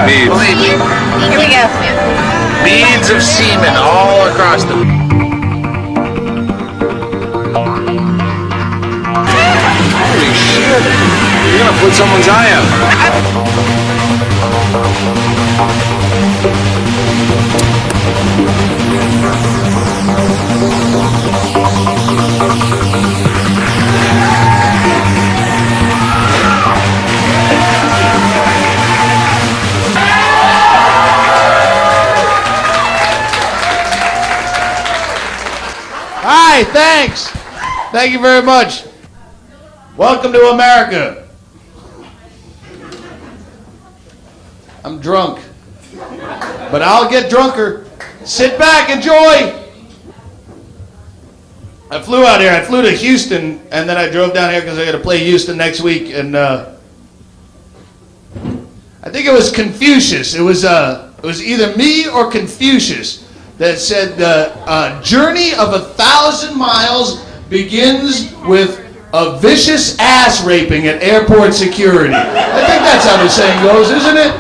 beads. Believe me. Here we go. Beads of semen all across the... Holy shit. You're gonna put someone's eye out. Hi, thanks. Thank you very much. Welcome to America. I'm drunk, but I'll get drunker. Sit back, enjoy. I flew out here. I flew to Houston, and then I drove down here because I got to play Houston next week. And I think it was Confucius. It was either me or Confucius that said the journey of 1,000 miles begins with a vicious ass raping at airport security. I think that's how the saying goes, isn't it?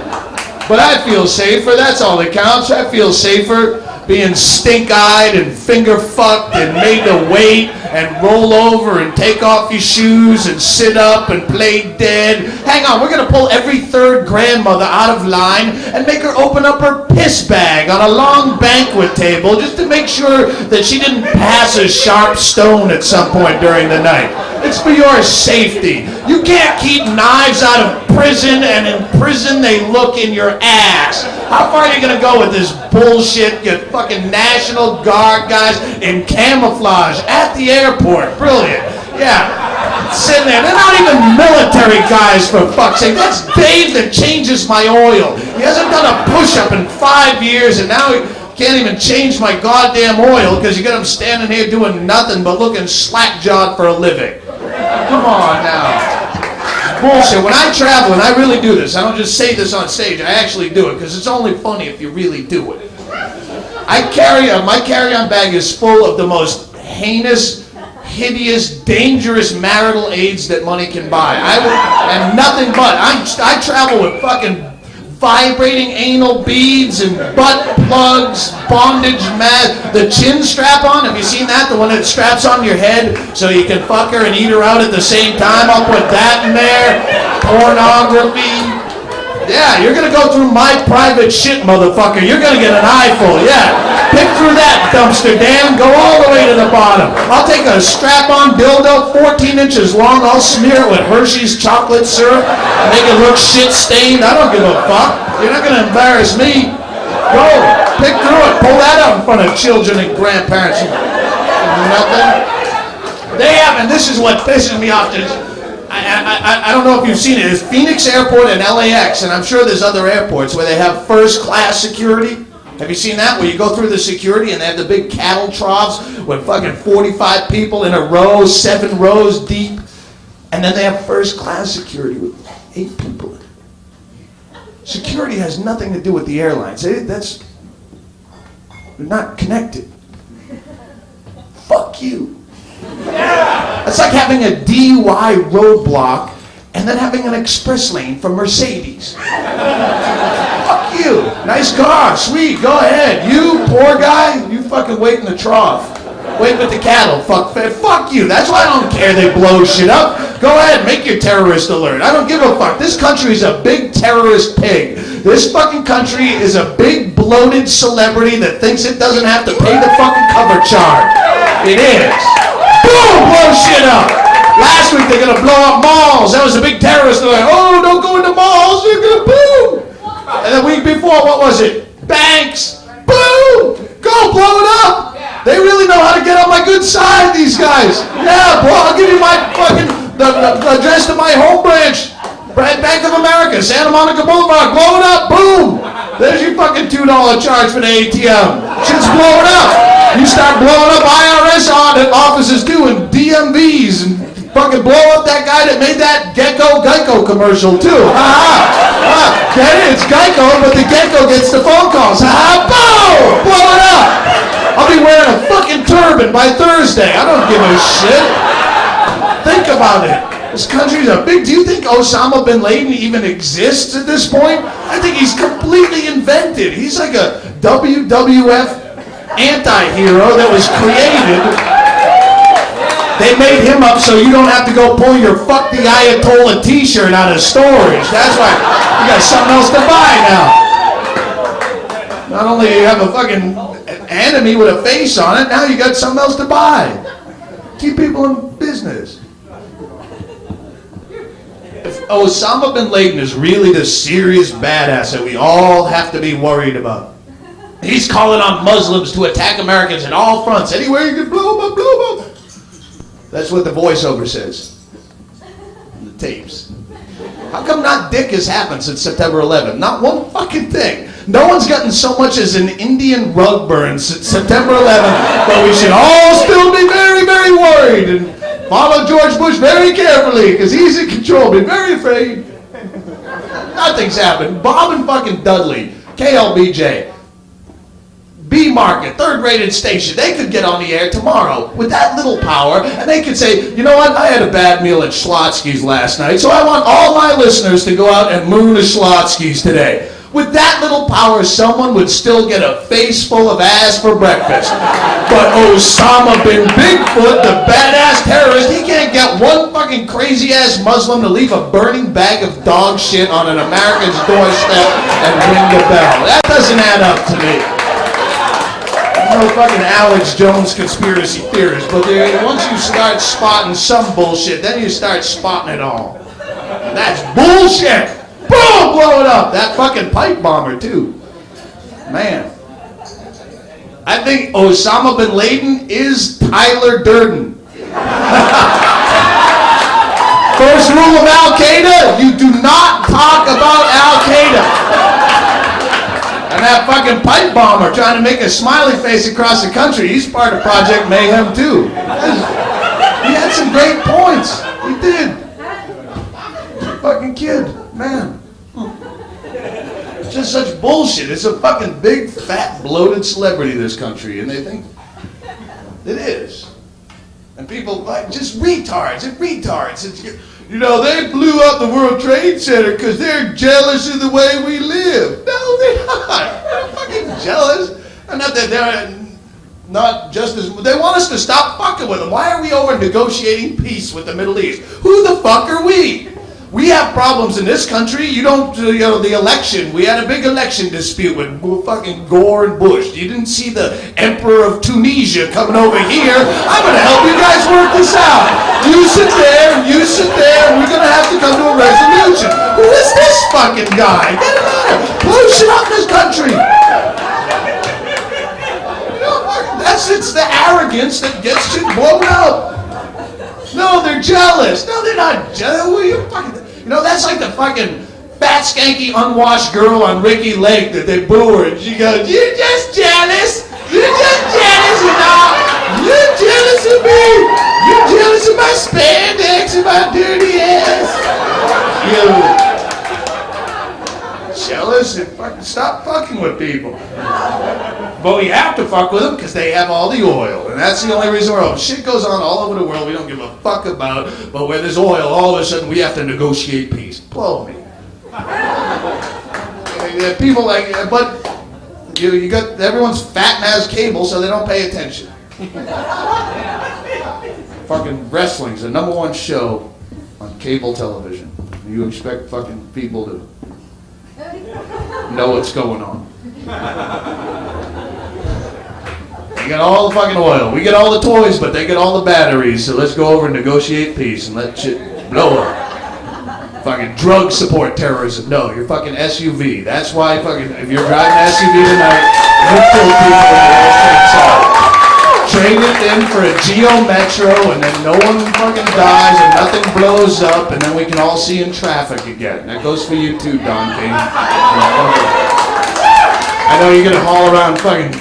But I feel safer. That's all that counts. I feel safer being stink-eyed and finger-fucked and made to wait and roll over and take off your shoes and sit up and play dead. Hang on, we're going to pull every third grandmother out of line and make her open up her piss bag on a long banquet table just to make sure that she didn't pass a sharp stone at some point during the night. It's for your safety. You can't keep knives out of prison, and in prison they look in your ass. How far are you going to go with this bullshit? You fucking National Guard guys in camouflage at the airport. Brilliant. Yeah. Sitting there. They're not even military guys, for fuck's sake. That's Dave that changes my oil. He hasn't done a push-up in 5 years, and now he can't even change my goddamn oil because you got him standing here doing nothing but looking slack-jawed for a living. Come on now. Bullshit. When I travel, and I really do this, I don't just say this on stage, I actually do it because it's only funny if you really do it. My carry-on bag is full of the most heinous, hideous, dangerous marital aids that money can buy. And nothing but. I travel with fucking vibrating anal beads and butt plugs, bondage mat, the chin strap on. Have you seen that? The one that straps on your head so you can fuck her and eat her out at the same time. I'll put that in there. Pornography. Yeah, you're gonna go through my private shit, motherfucker. You're gonna get an eyeful, yeah. Pick through that dumpster, Dan. Go all the way to the bottom. I'll take a strap-on dildo, 14 inches long. I'll smear it with Hershey's chocolate syrup, make it look shit-stained. I don't give a fuck. You're not gonna embarrass me. Go, pick through it. Pull that out in front of children and grandparents. Nothing. They have, and this is what pisses me off. I don't know if you've seen it. It's Phoenix Airport and LAX, and I'm sure there's other airports where they have first-class security. Have you seen that? Where you go through the security and they have the big cattle troughs with fucking 45 people in a row, 7 rows deep. And then they have first-class security with 8 people in it. Security has nothing to do with the airlines. They're not connected. Fuck you. It's like having a DUI roadblock and then having an express lane for Mercedes. Fuck you. Nice car. Sweet. Go ahead. You, poor guy, you fucking wait in the trough. Wait with the cattle. Fuck you. That's why I don't care they blow shit up. Go ahead. Make your terrorist alert. I don't give a fuck. This country is a big terrorist pig. This fucking country is a big bloated celebrity that thinks it doesn't have to pay the fucking cover charge. It is. Boom! Blow shit up. Last week they're gonna blow up malls. That was a big terrorist alert. Oh, don't go into malls. You're gonna boom. And the week before, what was it? Banks. Boom! Go blow it up. They really know how to get on my good side, these guys. Yeah, bro, I'll give you my fucking the address to my home branch. Bank of America, Santa Monica Boulevard. Blow it up. Boom! There's your fucking $2 charge for the ATM. Shit's blowing up. You start blowing up IRS offices too, and DMVs, and fucking blow up that guy that made that Geico commercial too. Get it? It's Geico, but the Geico gets the phone calls. Boom! Blow it up. I'll be wearing a fucking turban by Thursday. I don't give a shit. Think about it. This country's a big... Do you think Osama bin Laden even exists at this point? I think he's completely invented. He's like a WWF anti-hero that was created. They made him up so you don't have to go pull your Fuck the Ayatollah t-shirt out of storage. That's why you got something else to buy now. Not only do you have a fucking enemy with a face on it, now you got something else to buy. Keep people in business. If Osama bin Laden is really the serious badass that we all have to be worried about, he's calling on Muslims to attack Americans in all fronts, anywhere you can blow up, blow up. That's what the voiceover says. The tapes. How come not dick has happened since September 11th? Not one fucking thing. No one's gotten so much as an Indian rug burn since September 11th, but we should all still be very, very worried and follow George Bush very carefully, because he's in control. Be very afraid. Nothing's happened. Bob and fucking Dudley, KLBJ, B-Market, third-rated station, they could get on the air tomorrow with that little power, and they could say, you know what, I had a bad meal at Schlotsky's last night, so I want all my listeners to go out and moon to Schlotsky's today. With that little power, someone would still get a face full of ass for breakfast. But Osama bin Bigfoot, the badass terrorist, he can't get one fucking crazy-ass Muslim to leave a burning bag of dog shit on an American's doorstep and ring the bell. That doesn't add up to me. No fucking Alex Jones conspiracy theorist, but once you start spotting some bullshit, then you start spotting it all. And that's bullshit! Boom! Blow it up! That fucking pipe bomber, too. Man. I think Osama bin Laden is Tyler Durden. First rule of Al-Qaeda, you do not talk about Al-Qaeda. And that fucking pipe bomber trying to make a smiley face across the country, he's part of Project Mayhem too. He had some great points. He did. Fucking kid, man. It's just such bullshit. It's a fucking big, fat, bloated celebrity, this country, and they think it is. And people like just retards and retards. You know, they blew up the World Trade Center because they're jealous of the way we live. No, they're not. They're fucking jealous. And not that they're not just as... They want us to stop fucking with them. Why are we over negotiating peace with the Middle East? Who the fuck are we? We have problems in this country. You don't, you know, the election. We had a big election dispute with fucking Gore and Bush. You didn't see the Emperor of Tunisia coming over here. I'm going to help you guys work this out. You sit there, and we're going to have to come to a resolution. Who is this fucking guy? Get him out of here. Blow shit up in this country. You know, it's the arrogance that gets shit blown up. No, they're jealous. No, they're not jealous. Who are you fucking... You know, that's like the fucking fat, skanky, unwashed girl on Ricky Lake that they boo her. And she goes, you're just jealous. You're just jealous, you know. You're jealous of me. You're jealous of my spandex and my dirty ass. You jealous and fucking stop fucking with people. But we have to fuck with them because they have all the oil. And that's the only reason we're open. Shit goes on all over the world we don't give a fuck about. But where there's oil, all of a sudden we have to negotiate peace. Blow me. People like, but you got, everyone's fat and has cable so they don't pay attention. Fucking wrestling's the #1 show on cable television. You expect fucking people to know what's going on. You got all the fucking oil. We get all the toys, but they get all the batteries. So let's go over and negotiate peace and let shit blow up. Fucking drug support terrorism. No, you're fucking SUV. That's why fucking if you're driving an SUV tonight, you kill people in the United States side. Trade it in for a Geo Metro, and then no one fucking dies and nothing blows up, and then we can all see in traffic again. That goes for you too, Don King. I know you're gonna haul around fucking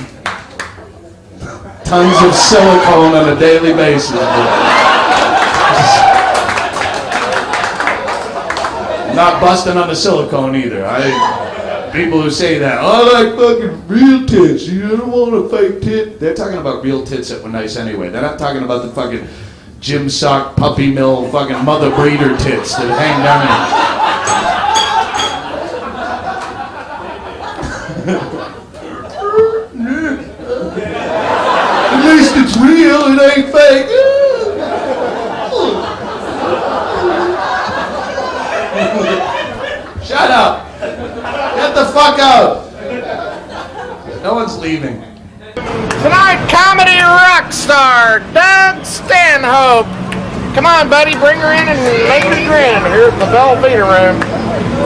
tons of silicone on a daily basis. I'm not busting on the silicone either. People who say that, I like fucking real tits. You don't want a fake tit. They're talking about real tits that were nice anyway. They're not talking about the fucking gym sock, puppy mill, fucking mother breeder tits that hang down here. At least it's real, it ain't fake. Shut up. Get the fuck out. No one's leaving. Tonight, comedy rock star Doug Stanhope. Come on, buddy, bring her in and make her grin here at the Velveeta Room.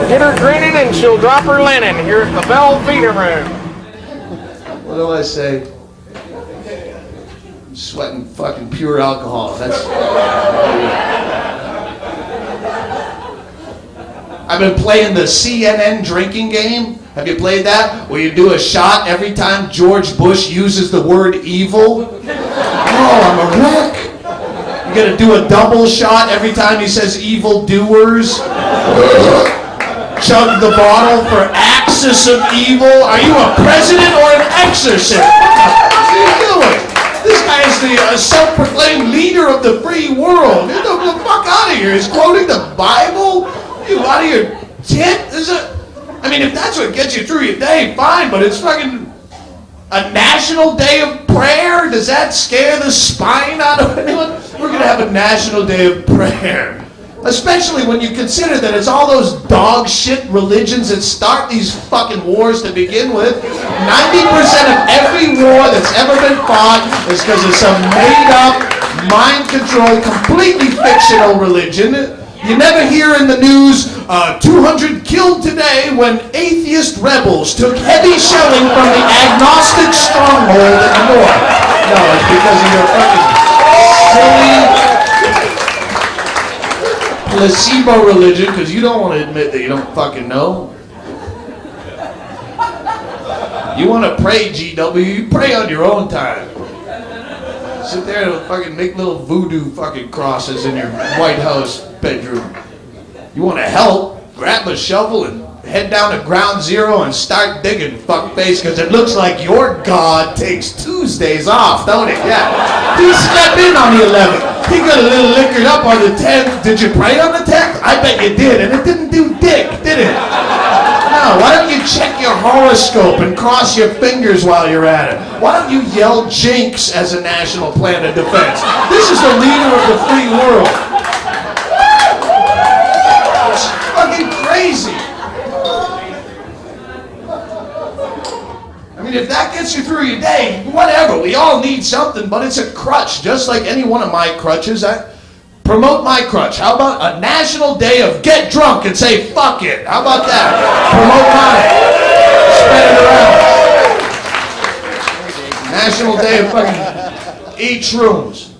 Get her grinning and she'll drop her linen here at the Velveeta Room. What do I say? I'm sweating fucking pure alcohol. I've been playing the CNN drinking game. Have you played that? Where you do a shot every time George Bush uses the word evil? Oh, I'm a wreck. You gotta do a double shot every time he says evil doers. Chug the bottle for axis of evil. Are you a president or an exorcist? What are you doing? This guy is the self-proclaimed leader of the free world. Get the fuck out of here. He's quoting the Bible? You out of your tit? I mean, if that's what gets you through your day, fine, but it's fucking a national day of prayer? Does that scare the spine out of anyone? We're going to have a national day of prayer. Especially when you consider that it's all those dog shit religions that start these fucking wars to begin with. 90% of every war that's ever been fought is because of some made-up, mind-controlled, completely fictional religion. You never hear in the news, 200 killed today when atheist rebels took heavy shelling from the agnostic stronghold in the north. No, it's because of your fucking silly placebo religion, because you don't want to admit that you don't fucking know. You want to pray, GW, you pray on your own time. Sit there and fucking make little voodoo fucking crosses in your White House bedroom. You want to help? Grab a shovel and head down to ground zero and start digging, fuckface, because it looks like your God takes Tuesdays off, don't it? Yeah. He slept in on the 11th. He got a little liquored up on the 10th. Did you pray on the 10th? I bet you did, and it didn't do dick, did it? No, why don't you check your horoscope and cross your fingers while you're at it? Why don't you yell jinx as a national plan of defense? This is the leader of the free world. It's fucking crazy. I mean, if that gets you through your day, whatever. We all need something, but it's a crutch, just like any one of my crutches. I promote my crutch. How about a national day of get drunk and say fuck it? How about that? Promote mine. Spread it around. National day of fucking eat shrooms.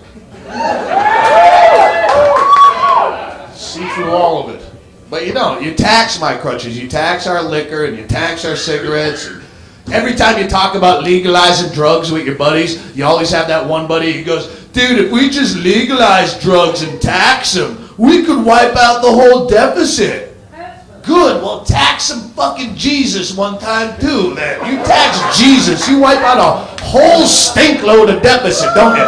See through all of it. But you don't. You tax my crutches. You tax our liquor and you tax our cigarettes. And every time you talk about legalizing drugs with your buddies, you always have that one buddy who goes, dude, if we just legalize drugs and tax them, we could wipe out the whole deficit. Good, well tax some fucking Jesus one time too then. You tax Jesus, you wipe out a whole stink load of deficit, don't you?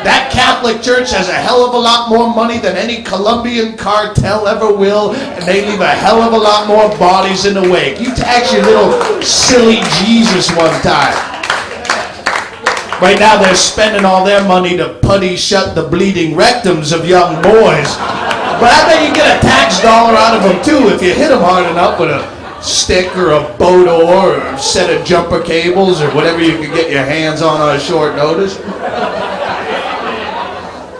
That Catholic Church has a hell of a lot more money than any Colombian cartel ever will, and they leave a hell of a lot more bodies in the wake. You tax your little silly Jesus one time. Right now they're spending all their money to putty shut the bleeding rectums of young boys. But I bet you get a tax dollar out of them too if you hit them hard enough with a stick or a boat oar or a set of jumper cables or whatever you can get your hands on a short notice.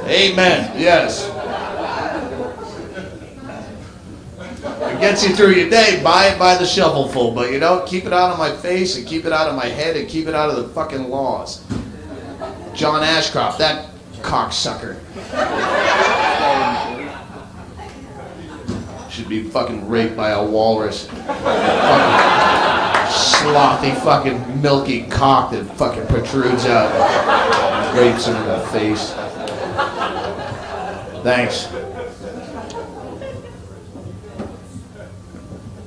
Amen. Yes. It gets you through your day, buy it by the shovelful, but you know, keep it out of my face and keep it out of my head and keep it out of the fucking laws. John Ashcroft, that cocksucker. Should be fucking raped by a walrus. Fucking slothy fucking milky cock that fucking protrudes out. Rapes him in the face. Thanks.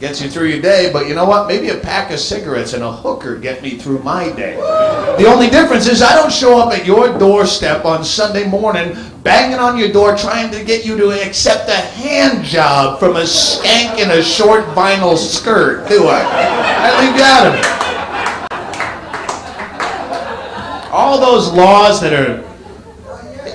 gets you through your day, but you know what? Maybe a pack of cigarettes and a hooker get me through my day. The only difference is I don't show up at your doorstep on Sunday morning banging on your door trying to get you to accept a hand job from a skank in a short vinyl skirt, do I? I leave you out of it. All those laws that are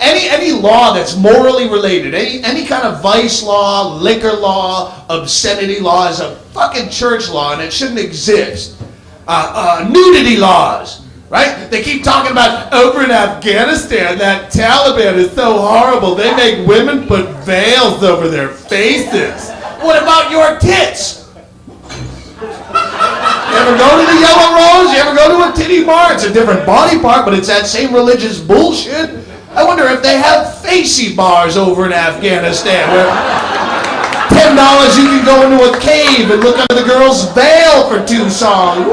any law that's morally related, any kind of vice law, liquor law, obscenity law is a fucking church law and it shouldn't exist. Nudity laws, right? They keep talking about over in Afghanistan, that Taliban is so horrible. They make women put veils over their faces. What about your tits? You ever go to the Yellow Rose? You ever go to a titty bar? It's a different body part, but it's that same religious bullshit. I wonder if they have facey bars over in Afghanistan where $10 you can go into a cave and look under the girl's veil for 2 songs.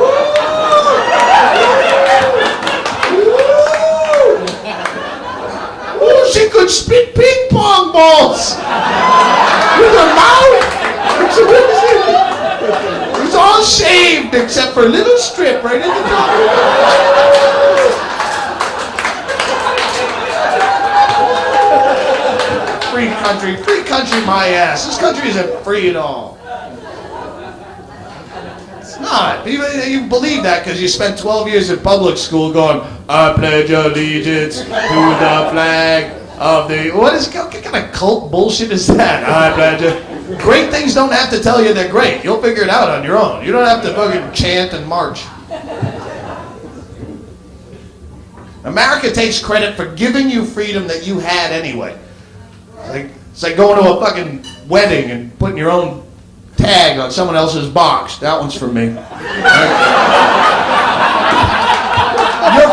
Ooh, she could spit ping pong balls with her mouth. It's all shaved except for a little strip right at the top. Free country, my ass. This country isn't free at all. It's not. You believe that because you spent 12 years in public school going, I pledge allegiance to the flag of the... What kind of cult bullshit is that? I pledge it. Great things don't have to tell you they're great. You'll figure it out on your own. You don't have to fucking chant and march. America takes credit for giving you freedom that you had anyway. It's like going to a fucking wedding and putting your own tag on someone else's box. That one's for me. You're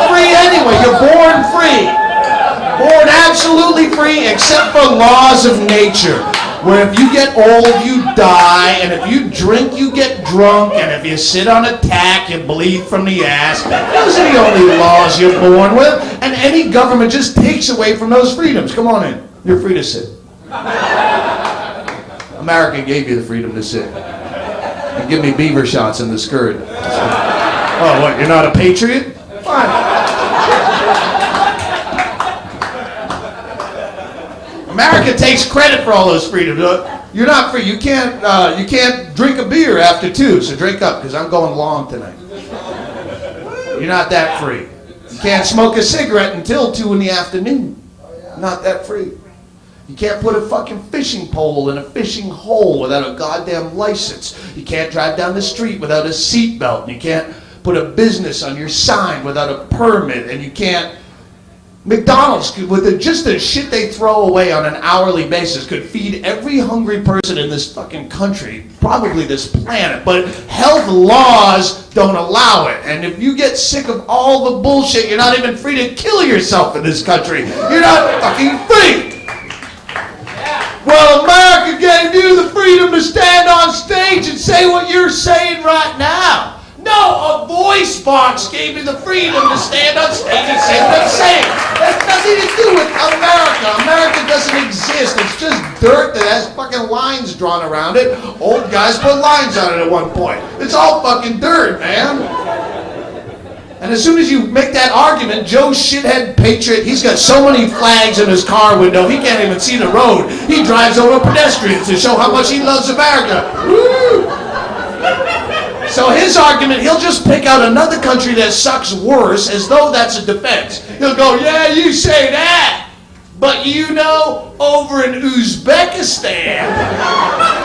free anyway. You're born free. Born absolutely free except for laws of nature. Where if you get old, you die, and if you drink, you get drunk, and if you sit on a tack, you bleed from the ass. Those are the only laws you're born with, and any government just takes away from those freedoms. Come on in. You're free to sit. America gave you the freedom to sit. And give me beaver shots in the skirt. Oh, what, you're not a patriot? Fine. America takes credit for all those freedoms. You're not free. You can't drink a beer after 2, so drink up, because I'm going long tonight. You're not that free. You can't smoke a cigarette until 2 in the afternoon. Not that free. You can't put a fucking fishing pole in a fishing hole without a goddamn license. You can't drive down the street without a seatbelt. You can't put a business on your sign without a permit. And you can't... McDonald's, with just the shit they throw away on an hourly basis, could feed every hungry person in this fucking country, probably this planet. But health laws don't allow it. And if you get sick of all the bullshit, you're not even free to kill yourself in this country. You're not fucking free. Well, America gave you the freedom to stand on stage and say what you're saying right now. No, a voice box gave you the freedom to stand on stage and say what I'm saying. That has nothing to do with America. America doesn't exist. It's just dirt that has fucking lines drawn around it. Old guys put lines on it at one point. It's all fucking dirt, man. And as soon as you make that argument, Joe shithead patriot, he's got so many flags in his car window, he can't even see the road. He drives over pedestrians to show how much he loves America. Woo! So his argument, he'll just pick out another country that sucks worse as though that's a defense. He'll go, yeah, you say that. But you know, over in Uzbekistan,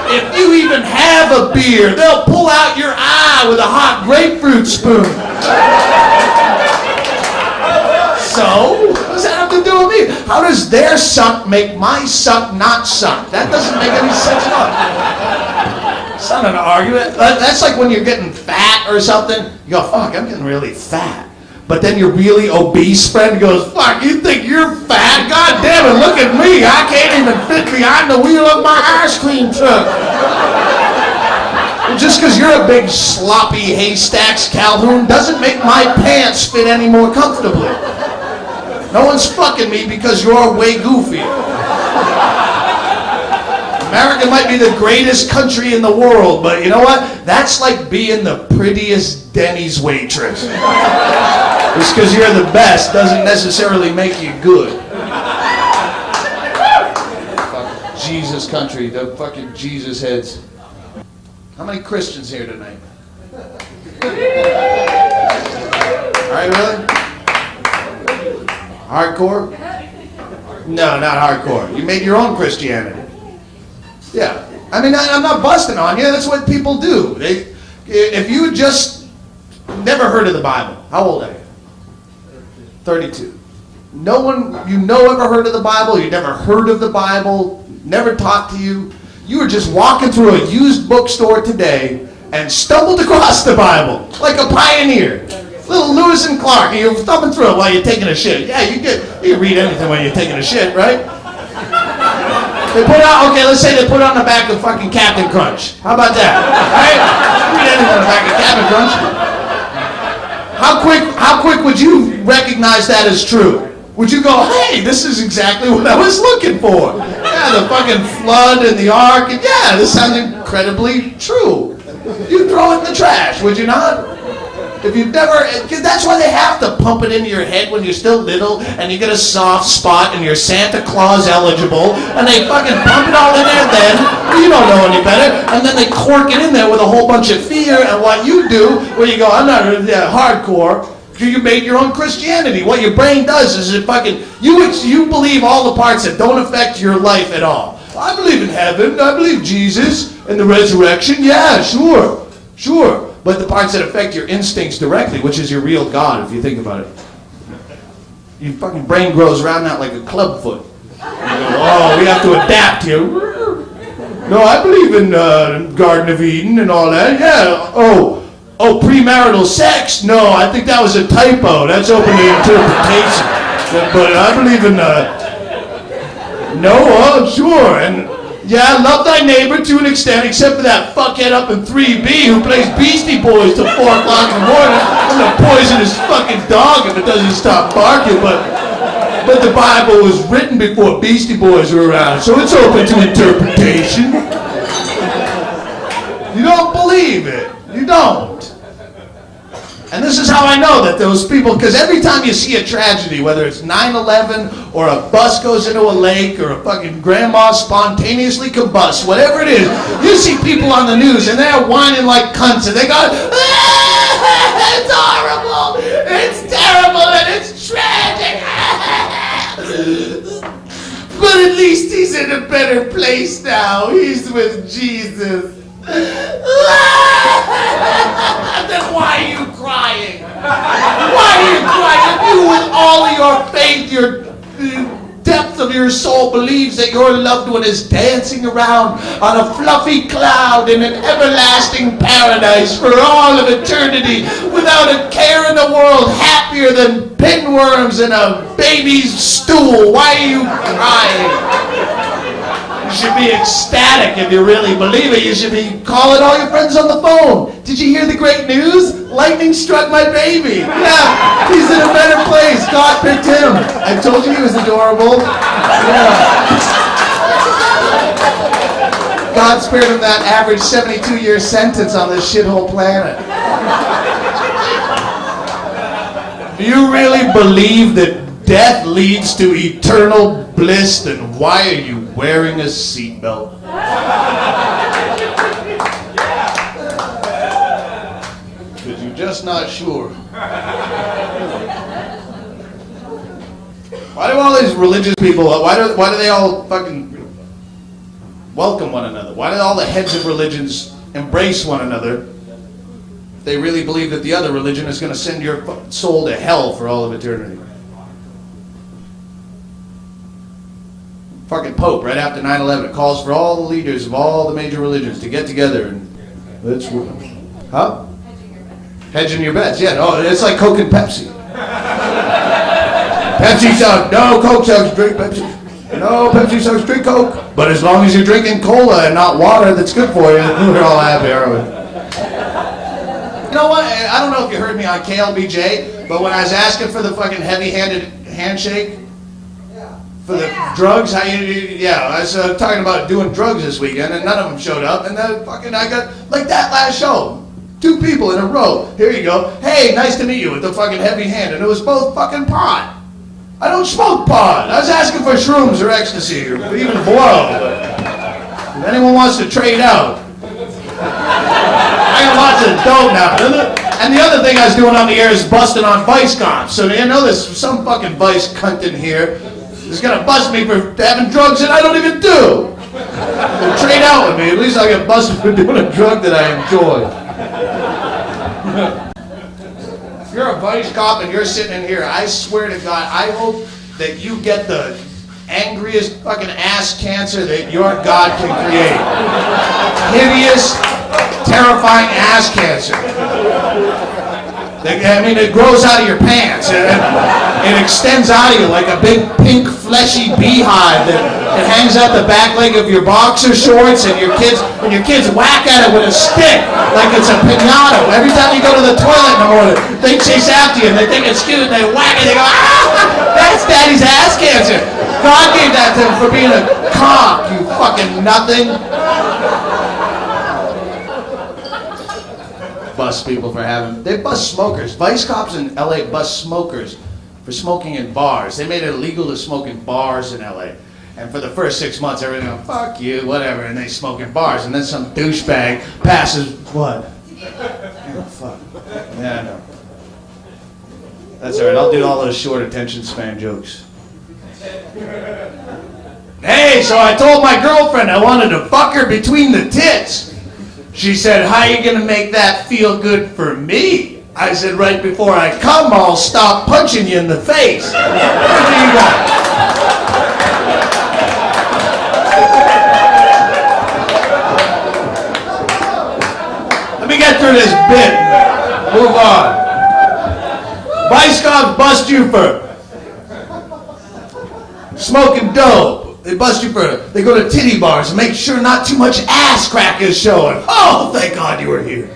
if you even have a beer, they'll pull out your eye with a hot grapefruit spoon. So, what does that have to do with me? How does their suck make my suck not suck? That doesn't make any sense at all. It's not an argument. That's like when you're getting fat or something. You go, fuck, I'm getting really fat. But then your really obese friend goes, fuck, you think you're fat? God damn it, look at me. I can't even fit behind the wheel of my ice cream truck. Just because you're a big sloppy haystacks Calhoun doesn't make my pants fit any more comfortably. No one's fucking me because you're way goofier. America might be the greatest country in the world, but you know what? That's like being the prettiest Denny's waitress. Just because you're the best doesn't necessarily make you good. Jesus country, the fucking Jesus heads. How many Christians here tonight? Alright, really? Hardcore? No, not hardcore. You made your own Christianity. Yeah. I mean, I'm not busting on you. That's what people do. If you just never heard of the Bible, how old are you? 32. No one you know ever heard of the Bible? You never heard of the Bible? Never talked to you? You were just walking through a used bookstore today and stumbled across the Bible like a pioneer. Little Lewis and Clark, and you're thumbing through it while you're taking a shit. Yeah, you can read anything while you're taking a shit, right? They put out, okay, let's say they put it on the back of fucking Captain Crunch. How about that? Right? Read anything on the back of Captain Crunch. How quick would you recognize that as true? Would you go, hey, this is exactly what I was looking for? Yeah, the fucking flood and the ark, and yeah, this sounds incredibly true. You'd throw it in the trash, would you not? If you've never, because that's why they have to pump it into your head when you're still little, and you get a soft spot, and you're Santa Claus eligible, and they fucking pump it all in there then, you don't know any better, and then they cork it in there with a whole bunch of fear, and what you do, where you go, I'm not hardcore, you made your own Christianity. What your brain does is it fucking, you believe all the parts that don't affect your life at all. I believe in heaven, I believe Jesus, and the resurrection, yeah, sure. But the parts that affect your instincts directly, which is your real God, if you think about it. Your fucking brain grows around that like a club foot. You go, oh, we have to adapt here. No, I believe in Garden of Eden and all that, yeah. Oh, premarital sex? No, I think that was a typo. That's open to interpretation. But I believe in, sure. And yeah, love thy neighbor to an extent, except for that fuckhead up in 3B who plays Beastie Boys till 4 o'clock in the morning. I'm gonna poison his fucking dog if it doesn't stop barking, but the Bible was written before Beastie Boys were around, so it's open to interpretation. You don't believe it. You don't. And this is how I know that those people, because every time you see a tragedy, whether it's 9/11 or a bus goes into a lake or a fucking grandma spontaneously combusts, whatever it is, you see people on the news and they're whining like cunts and they go, it's horrible, it's terrible, and it's tragic. But at least he's in a better place now. He's with Jesus. Then why are you crying? Why are you crying? If you with all of your faith, your depth of your soul believes that your loved one is dancing around on a fluffy cloud in an everlasting paradise for all of eternity without a care in the world, happier than pinworms in a baby's stool, why are you crying? You should be ecstatic if you really believe it. You should be calling all your friends on the phone. Did you hear the great news? Lightning struck my baby. Yeah, he's in a better place. God picked him. I told you he was adorable. Yeah. God spared him that average 72-year sentence on this shithole planet. Do you really believe that death leads to eternal bliss? Then why are you wearing a seatbelt? Because you're just not sure. Why do all these religious people, why do they all fucking welcome one another? Why do all the heads of religions embrace one another if they really believe that the other religion is going to send your soul to hell for all of eternity? Fucking Pope, right after 9/11, calls for all the leaders of all the major religions to get together and let's work. Huh? Hedging your bets, yeah. No, it's like Coke and Pepsi. Pepsi sucks. No, Coke sucks. Drink Pepsi. No, Pepsi sucks. Drink Coke. But as long as you're drinking cola and not water that's good for you, we're all happy, aren't we? You know what? I don't know if you heard me on KLBJ, but when I was asking for the fucking heavy-handed handshake, For the drugs, I was talking about doing drugs this weekend, and none of them showed up, and then I got, like that last show, 2 people in a row. Here you go. Hey, nice to meet you, with the fucking heavy hand, and it was both fucking pot. I don't smoke pot. I was asking for shrooms or ecstasy or even blow. If anyone wants to trade out, I got lots of dough now. And the other thing I was doing on the air is busting on vice cops. So you know there's some fucking vice cunt in here who's gonna bust me for having drugs that I don't even do. So trade out with me. At least I get busted for doing a drug that I enjoy. If you're a vice cop and you're sitting in here, I swear to God, I hope that you get the angriest fucking ass cancer that your God can create. Hideous, terrifying ass cancer. I mean, it grows out of your pants. It extends out of you like a big pink fleshy beehive that it hangs out the back leg of your boxer shorts, and when your kids whack at it with a stick like it's a pinata. Every time you go to the toilet in the morning, they chase after you and they think it's cute and they whack it and they go, ah, that's daddy's ass cancer. God gave that to him for being a cock, you fucking nothing. Bust people for they bust smokers. Vice cops in LA bust smokers for smoking in bars. They made it illegal to smoke in bars in LA. And for the first 6 months, everyone went, fuck you, whatever, and they smoke in bars. And then some douchebag passes, what? Oh, fuck. Yeah, I know. That's all right, I'll do all those short attention span jokes. Hey, so I told my girlfriend I wanted to fuck her between the tits. She said, how you gonna make that feel good for me? I said, right before I come, I'll stop punching you in the face. What do you got? Let me get through this bit. Move on. Vice cops bust you for smoking dope. They bust you they go to titty bars and make sure not too much ass crack is showing. Oh, thank God you were here.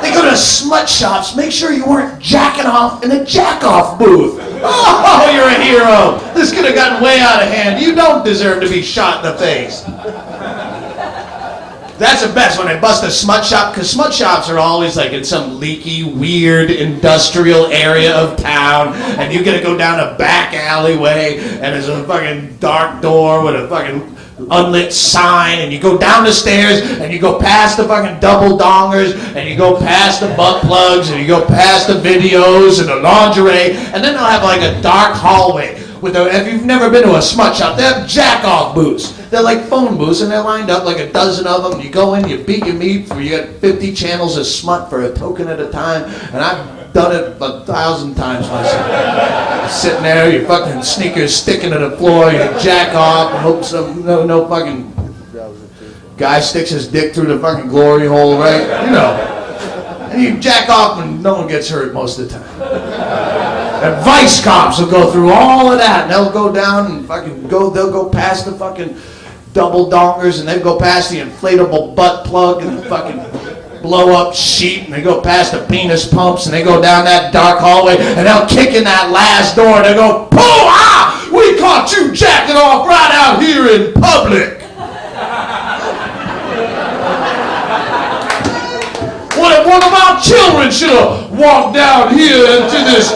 They go to smut shops, make sure you weren't jacking off in the jack-off booth. Oh, you're a hero. This could have gotten way out of hand. You don't deserve to be shot in the face. That's the best when they bust a smut shop, because smut shops are always like in some leaky, weird, industrial area of town, and you gotta go down a back alleyway, and there's a fucking dark door with a fucking unlit sign, and you go down the stairs, and you go past the fucking double dongers, and you go past the butt plugs, and you go past the videos and the lingerie, and then they'll have like a dark hallway. If you've never been to a smut shop, they have jack-off booths. They're like phone booths, and they're lined up like a dozen of them. You go in, you beat your meat, you get 50 channels of smut for a token at a time, and I've done it 1,000 times myself. You're sitting there, your fucking sneakers sticking to the floor, you jack off, and hope no fucking guy sticks his dick through the fucking glory hole, right? You know. And you jack off, and no one gets hurt most of the time. And vice cops will go through all of that, and they'll go down and they'll go past the fucking double dongers, and they'll go past the inflatable butt plug and the fucking blow up sheet, and they go past the penis pumps, and they go down that dark hallway, and they'll kick in that last door, and they'll go, pooh-ah! We caught you jacking off right out here in public. What if one of our children should have walked down here into this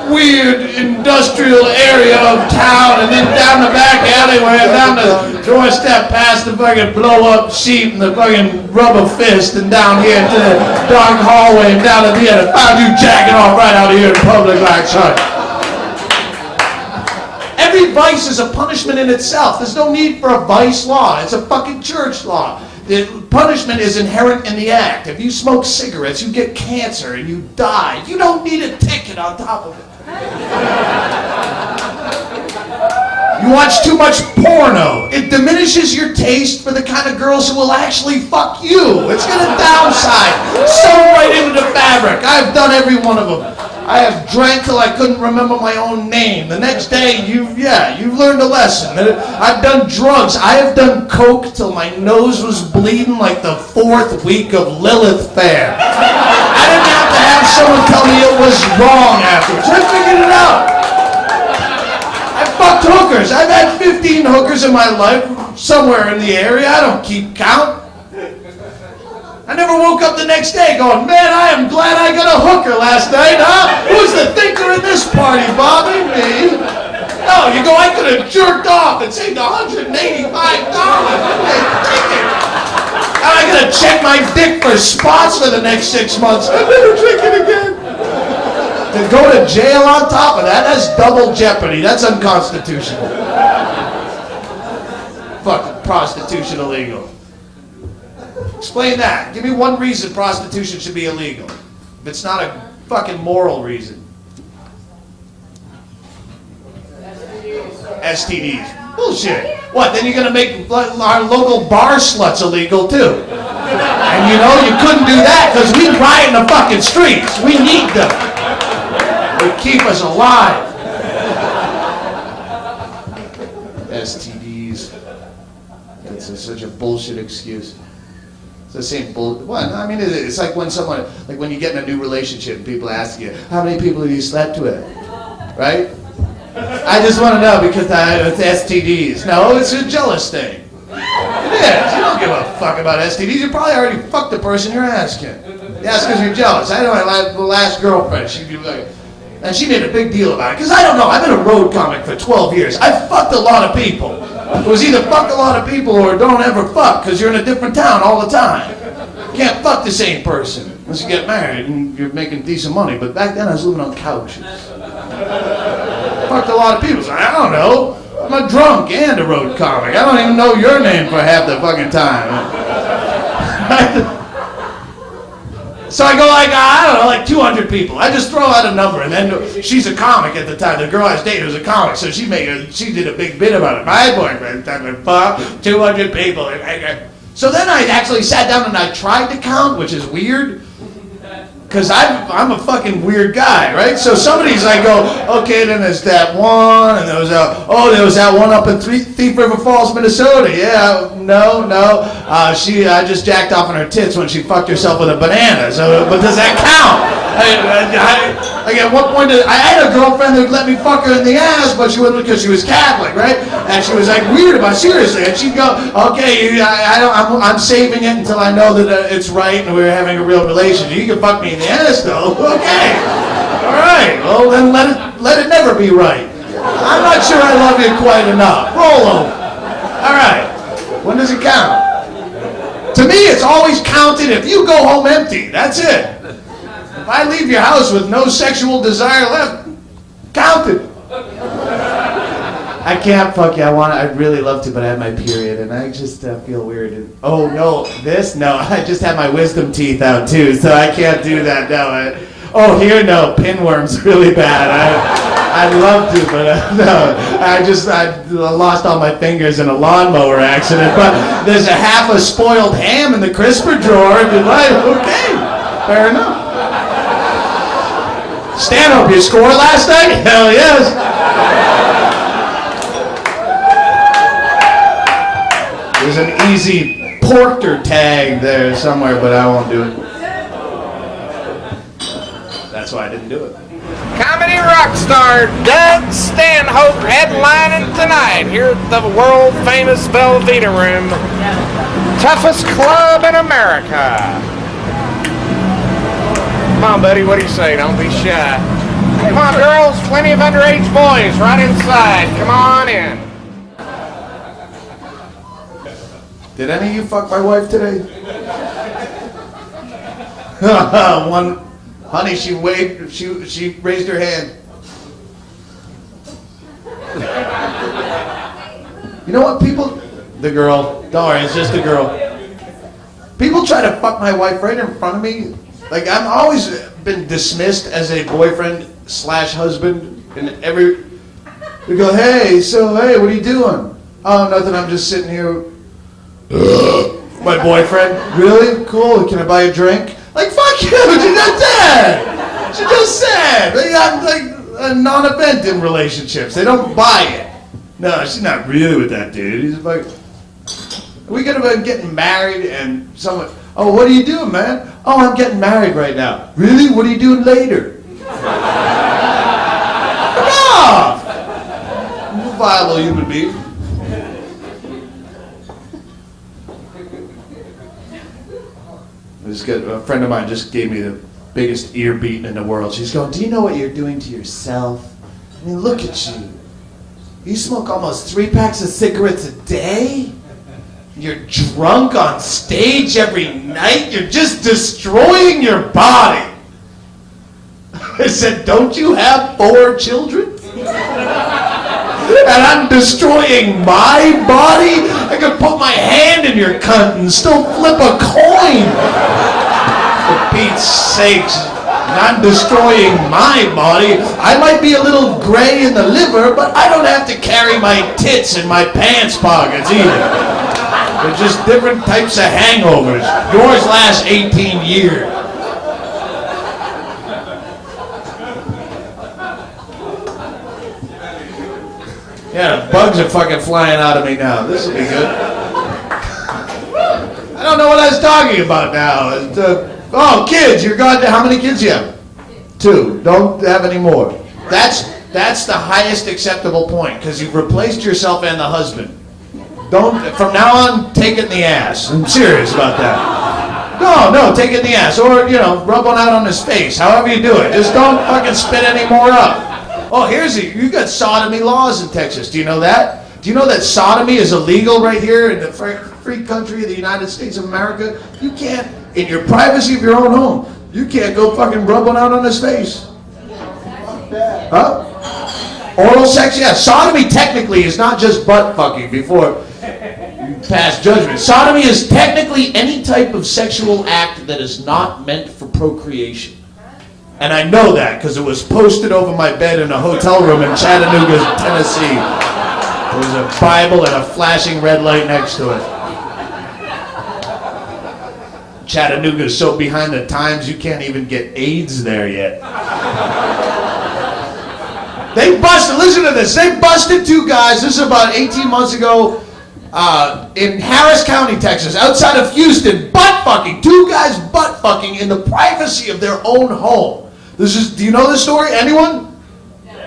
weird industrial area of town, and then down the back alleyway, and down the doorstep past the fucking blow-up sheet and the fucking rubber fist, and down here to the dark hallway, and down at the end, and found you jacking off right out here in public like such. Every vice is a punishment in itself. There's no need for a vice law. It's a fucking church law. The punishment is inherent in the act. If you smoke cigarettes, you get cancer and you die. You don't need a ticket on top of it. You watch too much porno. It diminishes your taste for the kind of girls who will actually fuck you. It's going to downside. Sew right into the fabric. I've done every one of them. I have drank till I couldn't remember my own name. The next day, you've learned a lesson. I've done drugs. I have done coke till my nose was bleeding like the 4th week of Lilith Fair. I didn't have to have someone tell me it was wrong afterwards. I figured it out. I fucked fucked hookers. I've had 15 hookers in my life, somewhere in the area. I don't keep count. I never woke up the next day going, man, I am glad I got a hooker last night, huh? Who's the thinker in this party, Bobby? Me? No, you go, I could have jerked off and saved $185. What are they thinking? I gotta check my dick for spots for the next 6 months. I'm never drinking again. To go to jail on top of that, that's double jeopardy. That's unconstitutional. Fucking prostitution illegal. Explain that. Give me one reason prostitution should be illegal. If it's not a fucking moral reason. STDs. Bullshit. What, then you're gonna make our local bar sluts illegal too? And you know, you couldn't do that because we riot in the fucking streets. We need them. They keep us alive. STDs. That's such a bullshit excuse. The same bull. What? I mean, it's like when someone, like when you get in a new relationship and people ask you, how many people have you slept with? Right? I just want to know because it's STDs. No, it's a jealous thing. It is. You don't give a fuck about STDs. You probably already fucked the person you're asking. Yeah, it's because you're jealous. I know my last girlfriend, she'd be like, and she made a big deal about it. Because I don't know, I've been a road comic for 12 years. I've fucked a lot of people. It was either fuck a lot of people or don't ever fuck because you're in a different town all the time. You can't fuck the same person unless you get married and you're making decent money. But back then I was living on couches. Fucked a lot of people. So I don't know. I'm a drunk and a road comic. I don't even know your name for half the fucking time. So I go like, I don't know, like 200 people. I just throw out a number, and then she's a comic at the time. The girl I was dating was a comic, so she did a big bit about it. My boyfriend, 200 people. So then I actually sat down and I tried to count, which is weird, because I'm a fucking weird guy, right? So somebody's like, okay, then there's that one, and there was that one up in Thief River Falls, Minnesota. Yeah, no. I just jacked off on her tits when she fucked herself with a banana. So, but does that count? Like at one point, I had a girlfriend that let me fuck her in the ass, but she wouldn't because she was Catholic, right? And she was like weird about it, seriously. And she'd go, okay, I'm saving it until I know that it's right and we're having a real relationship. You can fuck me in the ass though, okay? All right. Well, then let it never be right. I'm not sure I love you quite enough. Roll over. All right. When does it count? To me, it's always counted if you go home empty. That's it. If I leave your house with no sexual desire left, count it. I can't fuck you. I'd really love to, but I have my period, and I just feel weird. And, oh no, no, I just have my wisdom teeth out too, so I can't do that. No. No, pinworm's really bad. I'd love to, but no. I lost all my fingers in a lawnmower accident. But there's a half a spoiled ham in the crisper drawer. If you'd like, okay, fair enough. Stanhope, you score last night? Hell yes. There's an easy Porter tag there somewhere, but I won't do it. That's why I didn't do it. Comedy rock star Doug Stanhope headlining tonight here at the world-famous Velveeta Room. Toughest club in America. Come on, buddy, what do you say? Don't be shy. Come on, girls, plenty of underage boys right inside. Come on in. Did any of you fuck my wife today? One, honey, she waved, she raised her hand. You know what, people, the girl, don't worry, it's just a girl. People try to fuck my wife right in front of me. Like, I've always been dismissed as a boyfriend/husband, and we go, hey, what are you doing? Oh, nothing, I'm just sitting here. My boyfriend, really? Cool, can I buy a drink? Like, fuck you, she just said. She just said. I'm like a non-event in relationships. They don't buy it. No, she's not really with that dude. He's like, we could have been getting married and someone, oh, what are you doing, man? Oh, I'm getting married right now. Really? What are you doing later? Fuck off! viable human being. A friend of mine just gave me the biggest ear beating in the world. She's going, do you know what you're doing to yourself? I mean, look at you. You smoke almost 3 packs of cigarettes a day? You're drunk on stage every night? You're just destroying your body. I said, don't you have 4 children? And I'm destroying my body? I could put my hand in your cunt and still flip a coin. For Pete's sakes, I'm destroying my body. I might be a little gray in the liver, but I don't have to carry my tits in my pants pockets either. They're just different types of hangovers. Yours last 18 years. Yeah, the bugs are fucking flying out of me now. This will be good. I don't know what I was talking about now. Oh, kids, you're goddamn. How many kids you have? 2. Don't have any more. That's the highest acceptable point, because you've replaced yourself and the husband. Don't, from now on, take it in the ass. I'm serious about that. No, take it in the ass. Or, rub one out on his face. However you do it. Just don't fucking spit any more up. Oh, you got sodomy laws in Texas. Do you know that? Do you know that sodomy is illegal right here in the free country of the United States of America? You can't, in your privacy of your own home, you can't go fucking rub one out on his face. Huh? Oral sex? Yeah, sodomy technically is not just butt fucking before you pass judgment. Sodomy is technically any type of sexual act that is not meant for procreation. And I know that because it was posted over my bed in a hotel room in Chattanooga, Tennessee. There was a Bible and a flashing red light next to it. Chattanooga is so behind the times you can't even get AIDS there yet. Listen to this, they busted 2 guys, this is about 18 months ago, in Harris County, Texas, outside of Houston, butt fucking. 2 guys butt fucking in the privacy of their own home. Do you know this story? Anyone?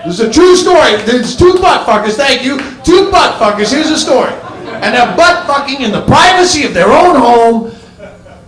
This is a true story. There's 2 butt fuckers, thank you. 2 butt fuckers, here's the story. And they're butt fucking in the privacy of their own home,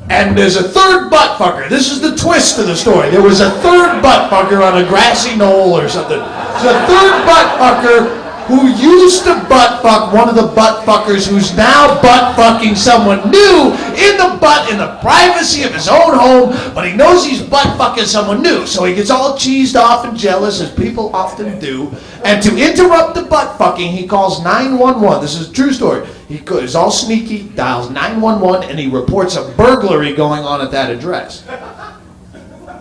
and there's a 3rd butt fucker. This is the twist of the story. There was a 3rd butt fucker on a grassy knoll or something. There's a 3rd butt fucker who used to butt fuck one of the butt fuckers who's now butt fucking someone new in the butt in the privacy of his own home, but he knows he's butt fucking someone new, so he gets all cheesed off and jealous, as people often do, and to interrupt the butt fucking, he calls 911. This is a true story. He's all sneaky, dials 911, and he reports a burglary going on at that address.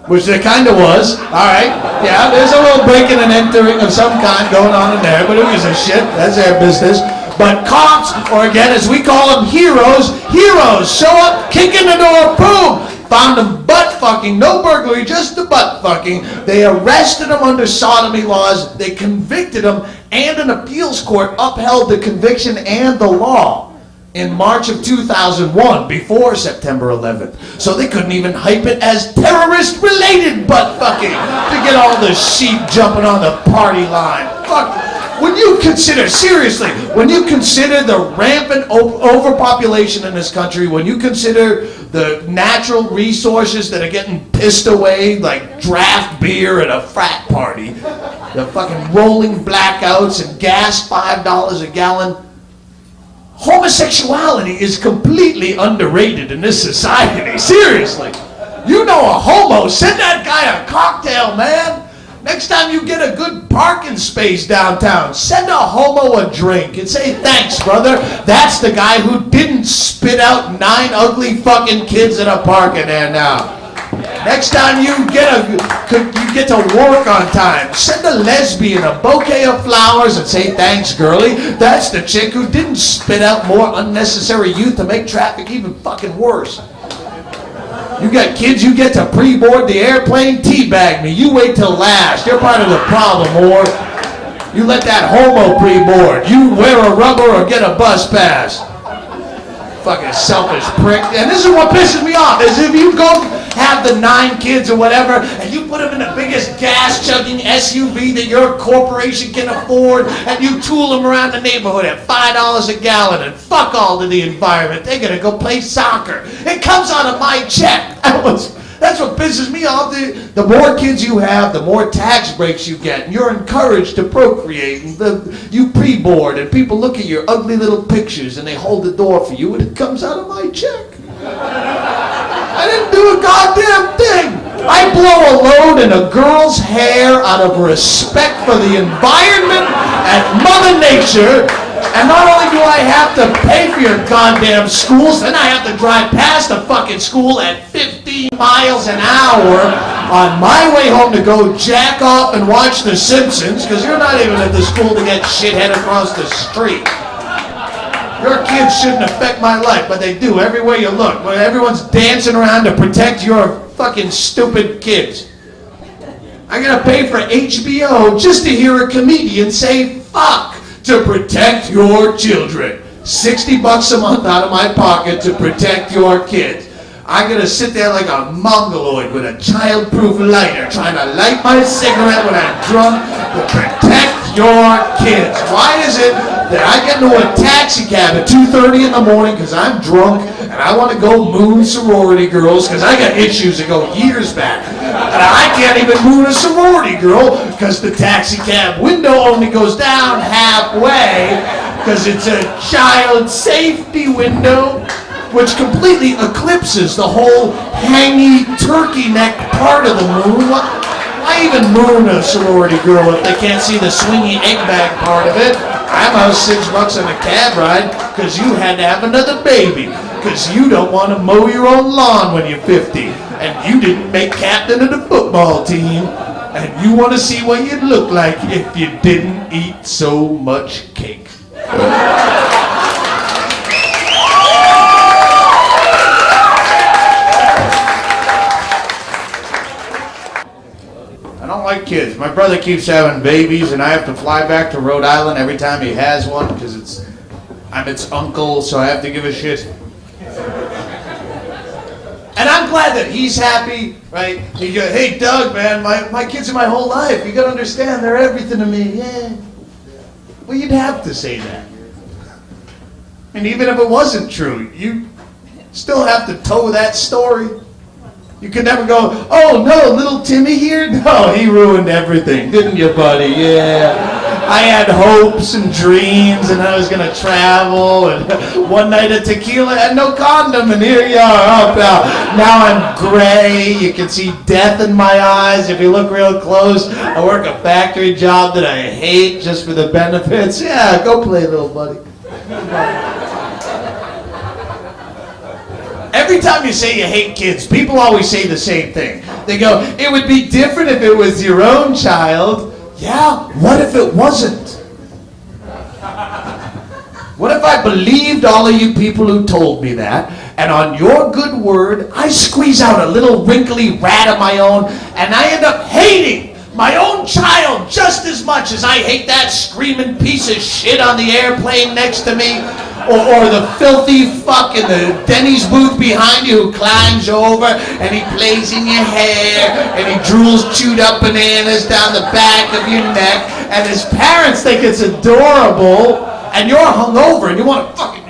Which there kind of was. Alright, yeah, there's a little breaking and entering of some kind going on in there, but who gives a shit? That's their business. But cops, or again, as we call them, heroes, show up, kick in the door, boom! Found him butt fucking, no burglary, just the butt fucking. They arrested him under sodomy laws, they convicted him, and an appeals court upheld the conviction and the law in March of 2001, before September 11th. So they couldn't even hype it as terrorist-related butt fucking to get all the sheep jumping on the party line. Fuck. When you consider, seriously, when you consider the rampant overpopulation in this country, when you consider the natural resources that are getting pissed away, like draft beer at a frat party, the fucking rolling blackouts and gas $5 a gallon, homosexuality is completely underrated in this society. Seriously. You know a homo, send that guy a cocktail, man. Next time you get a good parking space downtown, send a homo a drink and say, thanks, brother. That's the guy who didn't spit out 9 ugly fucking kids in a park in there now. Next time you get to work on time, send a lesbian a bouquet of flowers and say, thanks, girlie. That's the chick who didn't spit out more unnecessary youth to make traffic even fucking worse. You got kids you get to pre-board the airplane, teabag me. You wait till last. You're part of the problem, whore. You let that homo pre-board. You wear a rubber or get a bus pass. Fucking selfish prick. And this is what pisses me off, is if you go... have the 9 kids or whatever, and you put them in the biggest gas-chugging SUV that your corporation can afford, and you tool them around the neighborhood at $5 a gallon, and fuck all to the environment. They're gonna go play soccer. It comes out of my check. That's what pisses me off. The more kids you have, the more tax breaks you get, and you're encouraged to procreate, and you pre-board, and people look at your ugly little pictures, and they hold the door for you, and it comes out of my check. I didn't do a goddamn thing. I blow a load in a girl's hair out of respect for the environment and Mother Nature. And not only do I have to pay for your goddamn schools, then I have to drive past the fucking school at 15 miles an hour on my way home to go jack off and watch The Simpsons, because you're not even at the school to get shithead across the street. Your kids shouldn't affect my life, but they do everywhere you look. Everyone's dancing around to protect your fucking stupid kids. I gotta pay for HBO just to hear a comedian say fuck to protect your children. $60 a month out of my pocket to protect your kids. I gotta sit there like a mongoloid with a childproof lighter trying to light my cigarette when I'm drunk to protect your kids. Why is it that I get into a taxi cab at 2:30 in the morning because I'm drunk and I want to go moon sorority girls because I got issues that go years back, and I can't even moon a sorority girl because the taxi cab window only goes down halfway because it's a child safety window, which completely eclipses the whole hangy turkey neck part of the moon. Why even moon a sorority girl if they can't see the swingy egg bag part of it? I'm out $6 on a cab ride because you had to have another baby, because you don't want to mow your own lawn when you're 50, and you didn't make captain of the football team, and you want to see what you'd look like if you didn't eat so much cake. I don't like kids. My brother keeps having babies, and I have to fly back to Rhode Island every time he has one because I'm its uncle, so I have to give a shit. And I'm glad that he's happy, right? He goes, hey, Doug, man, my kids are my whole life. You got to understand, they're everything to me. Yeah. Well, you'd have to say that. And even if it wasn't true, you still have to toe that story. You could never go, oh, no, little Timmy here? No, he ruined everything, didn't you, buddy? Yeah. I had hopes and dreams, and I was going to travel, and one night of tequila and no condom, and here you are. Oh, now I'm gray. You can see death in my eyes if you look real close. I work a factory job that I hate just for the benefits. Yeah, go play, little buddy. Every time you say you hate kids, people always say the same thing. They go, it would be different if it was your own child. Yeah, what if it wasn't? What if I believed all of you people who told me that, and on your good word, I squeeze out a little wrinkly rat of my own, and I end up hating my own child just as much as I hate that screaming piece of shit on the airplane next to me, or the filthy fuck in the Denny's booth behind you who climbs over and he plays in your hair and he drools chewed up bananas down the back of your neck, and his parents think it's adorable, and you're hungover and you want to fucking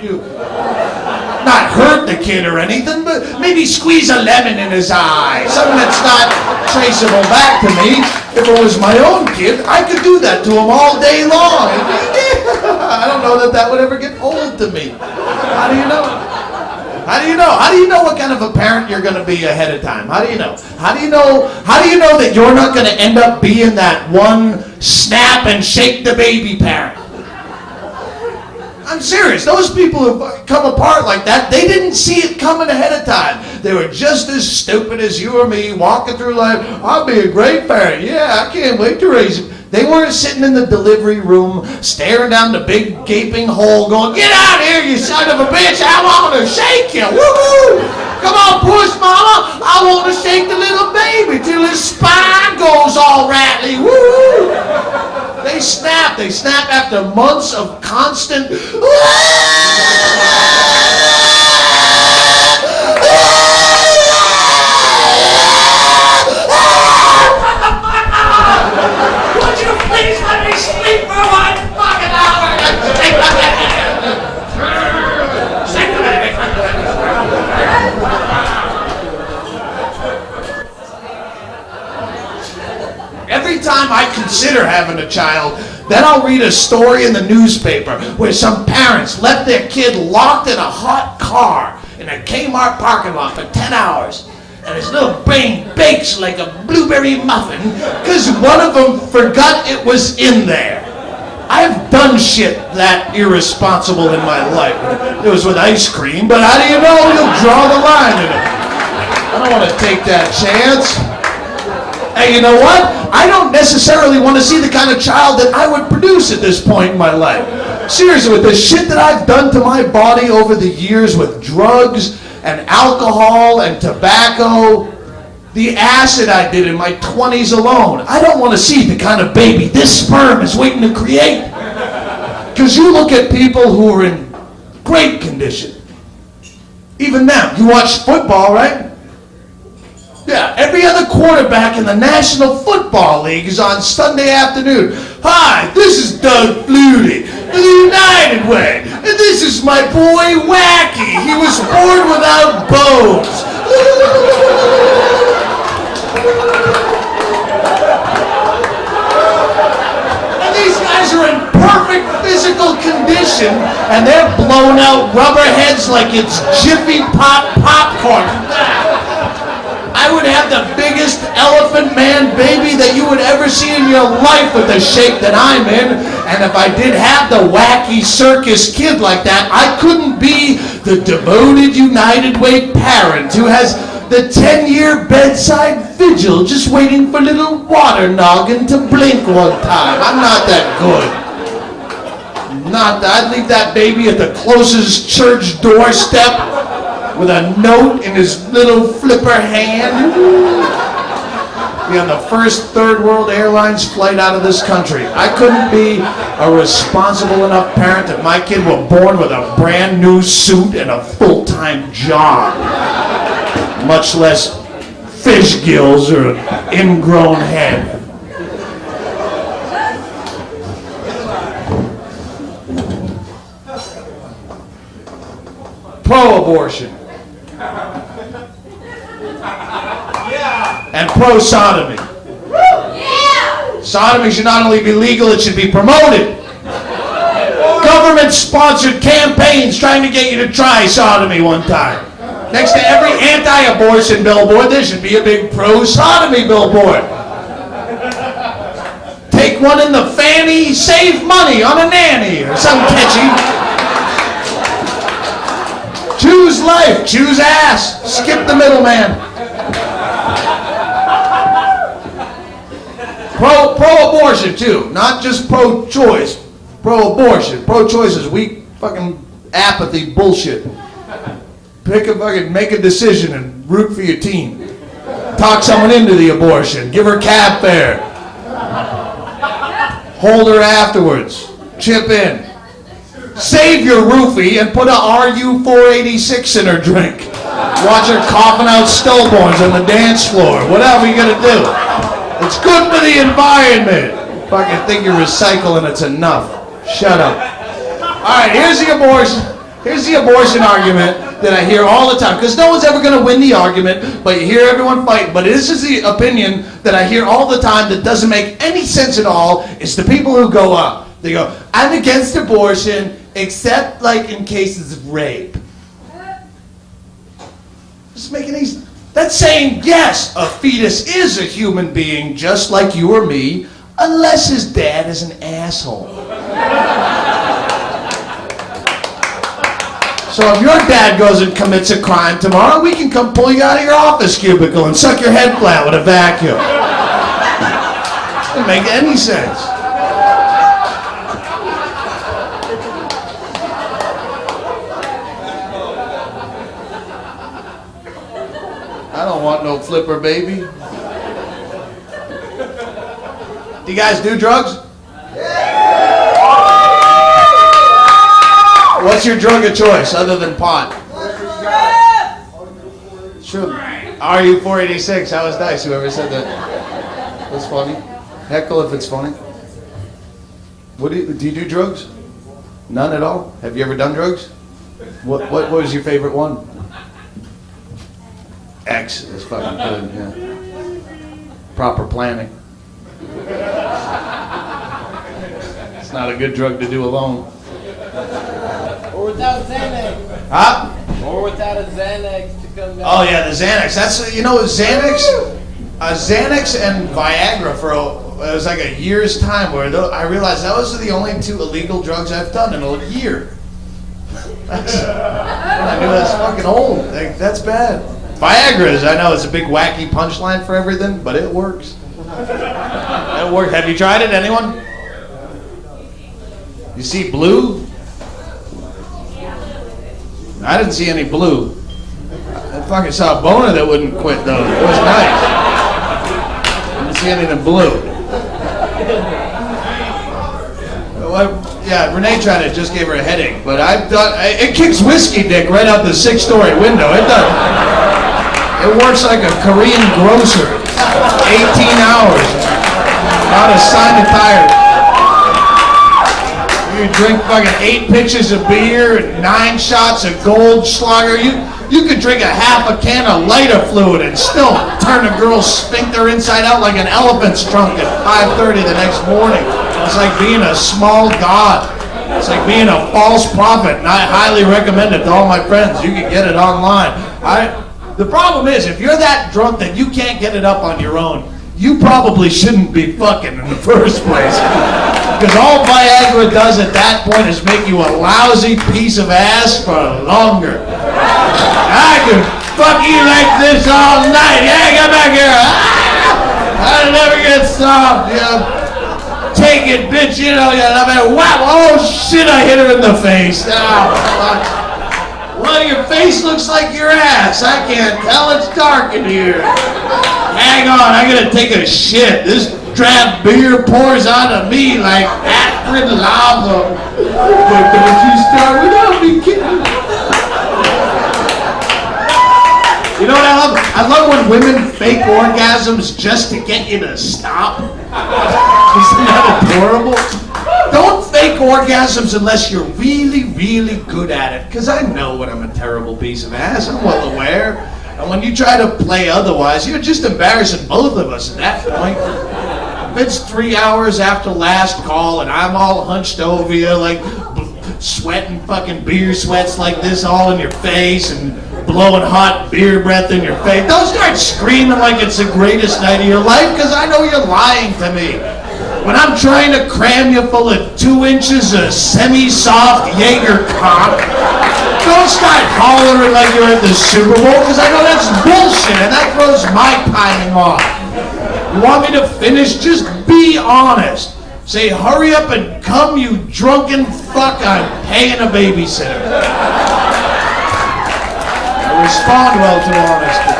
not hurt the kid or anything, but maybe squeeze a lemon in his eye, something that's not traceable back to me. If it was my own kid, I could do that to him all day long. I don't know that would ever get old to me. How do you know? How do you know? How do you know what kind of a parent you're going to be ahead of time? How do you know? How do you know that you're not going to end up being that one snap and shake the baby parent? I'm serious. Those people who come apart like that, they didn't see it coming ahead of time. They were just as stupid as you or me walking through life. I'll be a great parent. Yeah, I can't wait to raise him. They weren't sitting in the delivery room staring down the big gaping hole going, get out of here, you son of a bitch. I want to shake you. Woo-hoo. Come on, push, mama. I want to shake the little baby till his spine goes all rattly. Woo-hoo. They snap. They snap after months of constant. consider having a child, then I'll read a story in the newspaper where some parents left their kid locked in a hot car in a Kmart parking lot for 10 hours. And his little brain bakes like a blueberry muffin because one of them forgot it was in there. I've done shit that irresponsible in my life. It was with ice cream, but how do you know you'll draw the line in it? I don't want to take that chance. And you know what? I don't necessarily want to see the kind of child that I would produce at this point in my life. Seriously, with the shit that I've done to my body over the years with drugs and alcohol and tobacco, the acid I did in my 20s alone, I don't want to see the kind of baby this sperm is waiting to create. Because you look at people who are in great condition. Even them. You watch football, right? Yeah, every other quarterback in the National Football League is on Sunday afternoon. Hi, this is Doug Flutie, the United Way. And this is my boy Wacky. He was born without bones. And these guys are in perfect physical condition, and they're blown out rubber heads like it's Jiffy Pop popcorn. I would have the biggest elephant man baby that you would ever see in your life with the shape that I'm in. And if I did have the wacky circus kid like that, I couldn't be the devoted United Way parent who has the 10-year bedside vigil just waiting for little water noggin to blink one time. I'm not that good. Not that. I'd leave that baby at the closest church doorstep with a note in his little flipper hand. Be on the first third world airlines flight out of this country. I couldn't be a responsible enough parent if my kid were born with a brand new suit and a full-time job. Much less fish gills or an ingrown head. Pro-abortion. And pro-sodomy. Sodomy should not only be legal, it should be promoted. Government-sponsored campaigns trying to get you to try sodomy one time. Next to every anti-abortion billboard, there should be a big pro-sodomy billboard. Take one in the fanny, save money on a nanny, or something catchy. Choose life, choose ass, skip the middleman. Pro-abortion too, not just pro-choice. Pro-abortion. Pro-choice is weak fucking apathy bullshit. Make a decision and root for your team. Talk someone into the abortion. Give her cab fare. Hold her afterwards. Chip in. Save your roofie and put a RU-486 in her drink. Watch her coughing out stillborns on the dance floor. Whatever you're gonna do. It's good for the environment. Fucking think you're recycling, it's enough. Shut up. Alright, here's the abortion argument that I hear all the time. Because no one's ever going to win the argument, but you hear everyone fight. But this is the opinion that I hear all the time that doesn't make any sense at all. It's the people who go up. They go, I'm against abortion, except like in cases of rape. Doesn't make any sense. That's saying, yes, a fetus is a human being just like you or me, unless his dad is an asshole. So if your dad goes and commits a crime tomorrow, we can come pull you out of your office cubicle and suck your head flat with a vacuum. Doesn't make any sense. I don't want no flipper baby. Do you guys do drugs? What's your drug of choice other than pot? Sure. RU-486. That was nice. Whoever said that. That's funny. Heckle if it's funny. Do you do drugs? None at all? Have you ever done drugs? What was your favorite one? X is fucking good. Yeah. Proper planning. It's not a good drug to do alone. Or without Xanax. Huh? Or without a Xanax to come down. Oh yeah, the Xanax. That's Xanax and Viagra it was like a year's time where I realized those are the only two illegal drugs I've done in a year. When I knew that's fucking old. Like, that's bad. Viagra I know it's a big wacky punchline for everything, but it works. It works. Have you tried it? Anyone? You see blue? I didn't see any blue. I fucking saw a boner that wouldn't quit though. It was nice. I didn't see anything blue. Yeah, Renee tried it, just gave her a headache. But I've done. It kicks whiskey dick right out the 6-story window. It does. It works like a Korean grocer. 18 hours. Not a sign of tired. You drink fucking 8 pitchers of beer and 9 shots of Goldschlager. You could drink a half a can of lighter fluid and still turn a girl's sphincter inside out like an elephant's trunk at 5:30 the next morning. It's like being a small god. It's like being a false prophet, and I highly recommend it to all my friends. You can get it online. The problem is, if you're that drunk that you can't get it up on your own, you probably shouldn't be fucking in the first place. Because all Viagra does at that point is make you a lousy piece of ass for longer. I could fuck you like this all night. Yeah, come back here. I never get soft. Yeah. Take it, bitch. You know, wow. Oh shit! I hit her in the face. Oh, fuck. Well, your face looks like your ass. I can't tell. It's dark in here. Hang on, I gotta take a shit. This draft beer pours out of me like acrid lava. But don't you start without me kidding. You know what I love? I love when women fake orgasms just to get you to stop. Isn't that adorable? Don't fake orgasms unless you're really, really good at it. Because I know when I'm a terrible piece of ass. I'm well aware. And when you try to play otherwise, you're just embarrassing both of us at that point. If it's 3 hours after last call and I'm all hunched over you, like sweating fucking beer sweats like this all in your face and blowing hot beer breath in your face, don't start screaming like it's the greatest night of your life, because I know you're lying to me. When I'm trying to cram you full of 2 inches of semi-soft Jaeger cock, don't start hollering like you're at the Super Bowl, because I know that's bullshit and that throws my timing off. You want me to finish? Just be honest. Say, hurry up and come, you drunken fuck, I'm paying a babysitter. I respond well to honesty.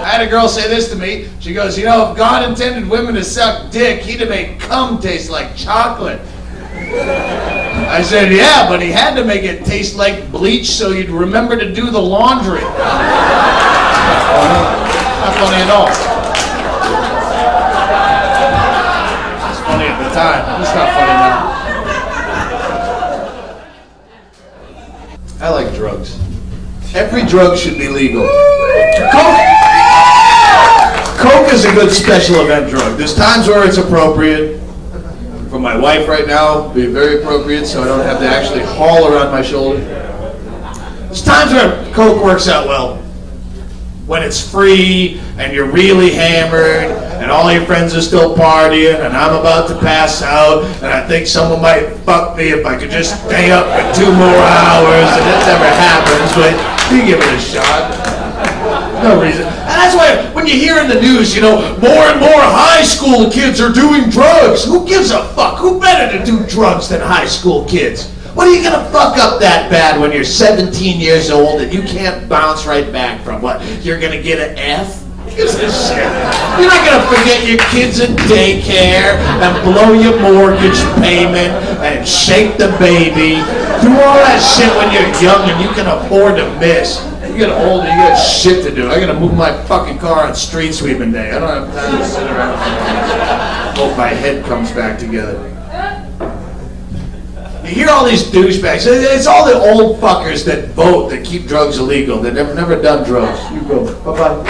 I had a girl say this to me. She goes, you know, if God intended women to suck dick, he'd have made cum taste like chocolate. I said, yeah, but he had to make it taste like bleach so you'd remember to do the laundry. Not funny at all. It's funny at the time. It's not funny now. I like drugs. Every drug should be legal. Coke is a good special event drug. There's times where it's appropriate. For my wife right now, it'd be very appropriate so I don't have to actually haul her on my shoulder. There's times where Coke works out well. When it's free and you're really hammered and all your friends are still partying and I'm about to pass out and I think someone might fuck me if I could just stay up for 2 more hours, and it never happens, but you give it a shot. No reason. And that's why when you hear in the news, you know, more and more high school kids are doing drugs. Who gives a fuck? Who better to do drugs than high school kids? What are you gonna fuck up that bad when you're 17 years old and you can't bounce right back from? What? You're gonna get an F? Who gives a shit? You're not gonna forget your kids in daycare and blow your mortgage payment and shake the baby. Do all that shit when you're young and you can afford to miss. You get older, you got shit to do. I gotta move my fucking car on street sweeping day. I don't have time to sit around. Hope my head comes back together. You hear all these douchebags. It's all the old fuckers that vote that keep drugs illegal. They've never done drugs. You go. Bye-bye.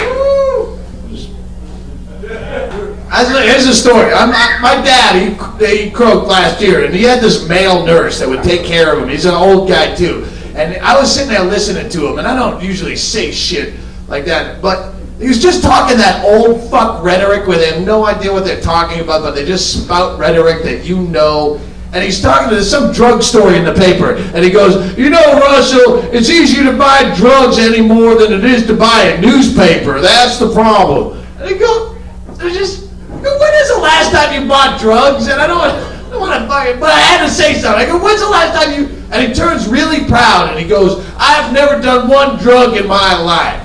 Here's a story. My dad, he croaked last year, and he had this male nurse that would take care of him. He's an old guy, too. And I was sitting there listening to him, and I don't usually say shit like that, but he was just talking that old fuck rhetoric where they have no idea what they're talking about, but they just spout rhetoric that you know. And he's talking to some drug story in the paper, and he goes, you know, Russell, it's easier to buy drugs anymore than it is to buy a newspaper. That's the problem. And he goes, when is the last time you bought drugs? And I don't want to buy it, but I had to say something. I go, when's the last time you... And he turns really proud, and he goes, I've never done one drug in my life.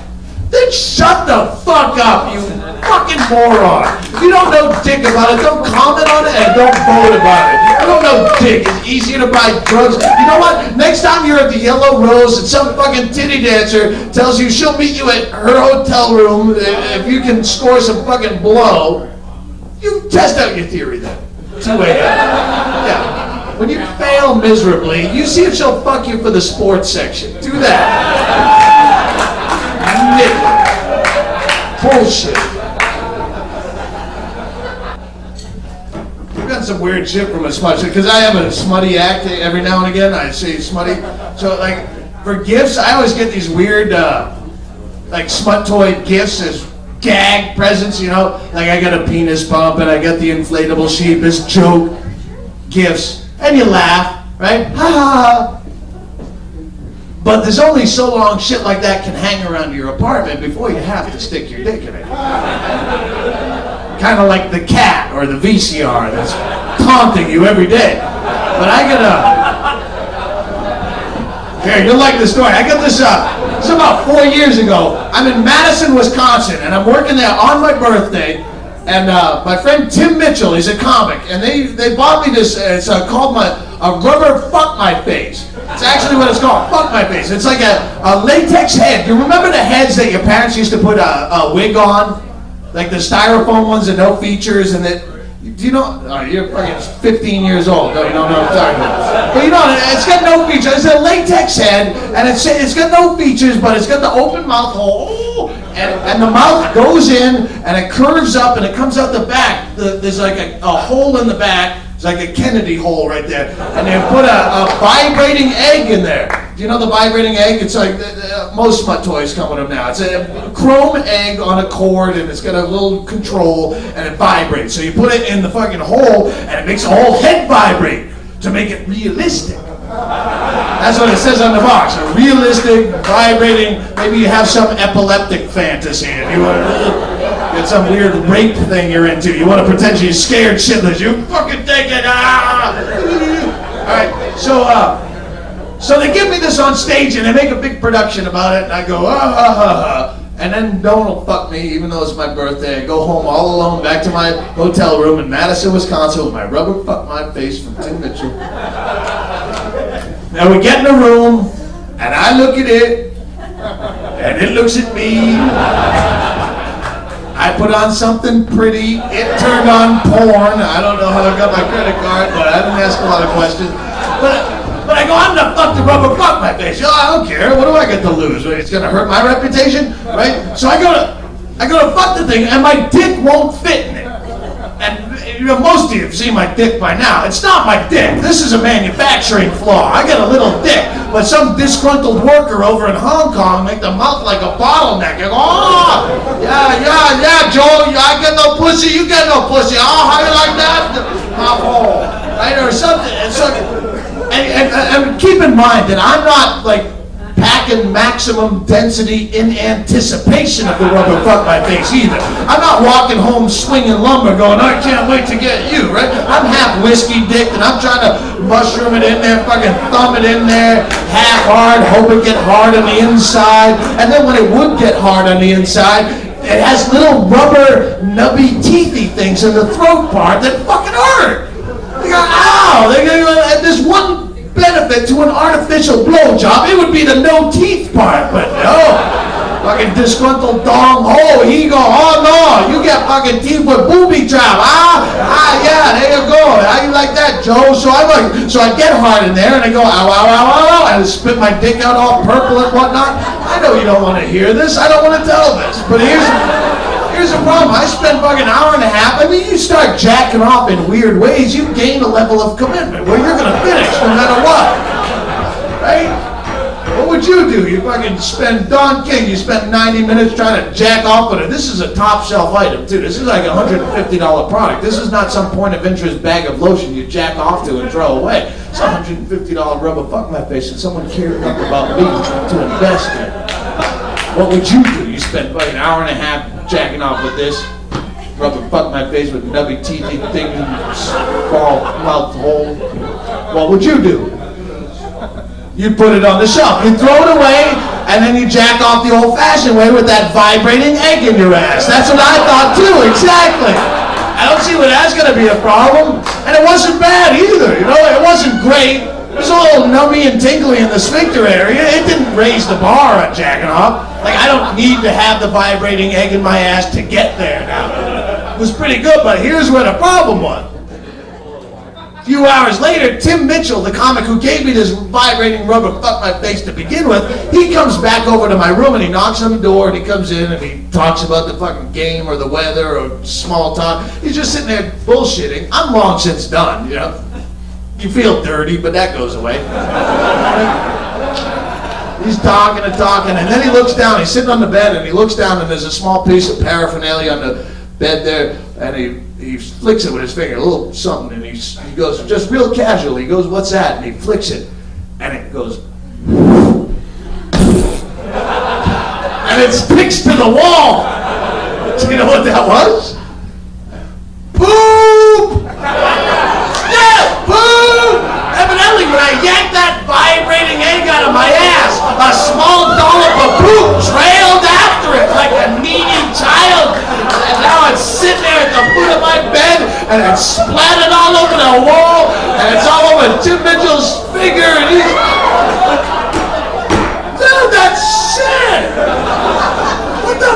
Then shut the fuck up, you fucking moron. If you don't know dick about it, don't comment on it and don't vote about it. You don't know dick. It's easier to buy drugs. You know what? Next time you're at the Yellow Rose and some fucking titty dancer tells you she'll meet you at her hotel room if you can score some fucking blow, you test out your theory then. 2 a.m. Yeah. When you fail miserably, you see if she'll fuck you for the sports section. Do that. Bullshit. We've got some weird shit from a smut, because I have a smutty act every now and again. I say smutty. So, like, for gifts, I always get these weird, like, smut toy gifts as gag presents, you know? Like, I got a penis pump, and I got the inflatable sheep as joke gifts. And you laugh, right? Ha ha ha. But there's only so long shit like that can hang around your apartment before you have to stick your dick in it. Kind of like the cat or the VCR that's taunting you every day. But I got here, you'll like this story. I got this, this is about 4 years ago. I'm in Madison, Wisconsin, and I'm working there on my birthday. And my friend Tim Mitchell, he's a comic, and they bought me this, it's called a rubber fuck my face. It's actually what it's called, fuck my face. It's like a latex head. You remember the heads that your parents used to put a wig on? Like the styrofoam ones that no features and that, do you know, oh, you're fucking 15 years old, no, you don't know what I'm talking about. But you know, it's got no features. It's a latex head, and it's got no features, but it's got the open mouth hole, and the mouth goes in, and it curves up, and it comes out the back. There's like a hole in the back. It's like a Kennedy hole right there. And they put a vibrating egg in there. Do you know the vibrating egg? It's like, most smut toys come with them now. It's a chrome egg on a cord, and it's got a little control, and it vibrates. So you put it in the fucking hole, and it makes the whole head vibrate to make it realistic. That's what it says on the box. A realistic, vibrating, maybe you have some epileptic fantasy, and you want to get some weird rape thing you're into. You want to pretend you're scared shitless. You fucking take it. Ah! Alright, so they give me this on stage, and they make a big production about it, and I go, and then no one will fuck me, even though it's my birthday. I go home all alone, back to my hotel room in Madison, Wisconsin, with my rubber fuck my face from Tim Mitchell. Now we get in the room, and I look at it, and it looks at me. I put on something pretty. It turned on porn. I don't know how I got my credit card, but I didn't ask a lot of questions. But I go, I'm gonna fuck the rubber fuck my face. Oh, I don't care. What do I get to lose? It's gonna hurt my reputation, right? So I go to fuck the thing, and my dick won't fit in it. And you know, most of you have seen my dick by now. It's not my dick. This is a manufacturing flaw. I got a little dick, but some disgruntled worker over in Hong Kong make the mouth like a bottleneck. You go, oh, yeah, Joe, I get no pussy, you get no pussy. Oh, how you like that? Mouth hole, right, or something. And keep in mind that I'm not like packing maximum density in anticipation of the rubber fuck my face either. I'm not walking home swinging lumber going, I can't wait to get you, right? I'm half whiskey dick and I'm trying to mushroom it in there, fucking thumb it in there, half hard, hope it get hard on the inside. And then when it would get hard on the inside, it has little rubber nubby teethy things in the throat part that fucking hurt. They go, ow! There's one benefit to an artificial blowjob, it would be the no teeth part, but no. Fucking disgruntled dong ho, he go, oh no, you get fucking teeth with booby trap, yeah, there you go, how you like that, Joe? So I get hard in there, and I go, ow, and I spit my dick out all purple and whatnot. I know you don't want to hear this, I don't want to tell this, but here's here's the problem. I spend fucking an hour and a half. I mean, you start jacking off in weird ways, you gain a level of commitment where you're gonna finish no matter what. Right? What would you do? You fucking spend, Don King, you spend 90 minutes trying to jack off with it. This is a top shelf item too. This is like a $150 product. This is not some point of interest bag of lotion you jack off to and throw away. It's a $150 rubber fuck my face and someone cared enough about me to invest in. What would you do? You spend like an hour and a half jacking off with this, rubber fuck my face with nubby teethy thing, small mouth hole. What would you do? You put it on the shelf. You throw it away, and then you jack off the old-fashioned way with that vibrating egg in your ass. That's what I thought too, exactly. I don't see where that's gonna be a problem. And it wasn't bad either, you know, it wasn't great. It was a little nummy and tingly in the sphincter area. It didn't raise the bar on jacking off. Like, I don't need to have the vibrating egg in my ass to get there now. It was pretty good, but here's where the problem was. A few hours later, Tim Mitchell, the comic who gave me this vibrating rubber fuck my face to begin with, he comes back over to my room and he knocks on the door and he comes in and he talks about the fucking game or the weather or small talk. He's just sitting there bullshitting. I'm long since done, you know. You feel dirty, but that goes away. He's talking and talking, and then he looks down. He's sitting on the bed, and he looks down, and there's a small piece of paraphernalia on the bed there, and he flicks it with his finger, a little something, and he goes, just real casual, he goes, what's that? And he flicks it, and it goes, and it sticks to the wall. Do you know what that was? Poop! Yeah, poop! Evidently, when I yanked that vibrating egg out of my ass, a small dollop of poop trailed after it like a needy child. And now it's sitting there at the foot of my bed, and it's splattered all over the wall, and it's all over Tim Mitchell's finger, and he's... Dude, that's shit! What the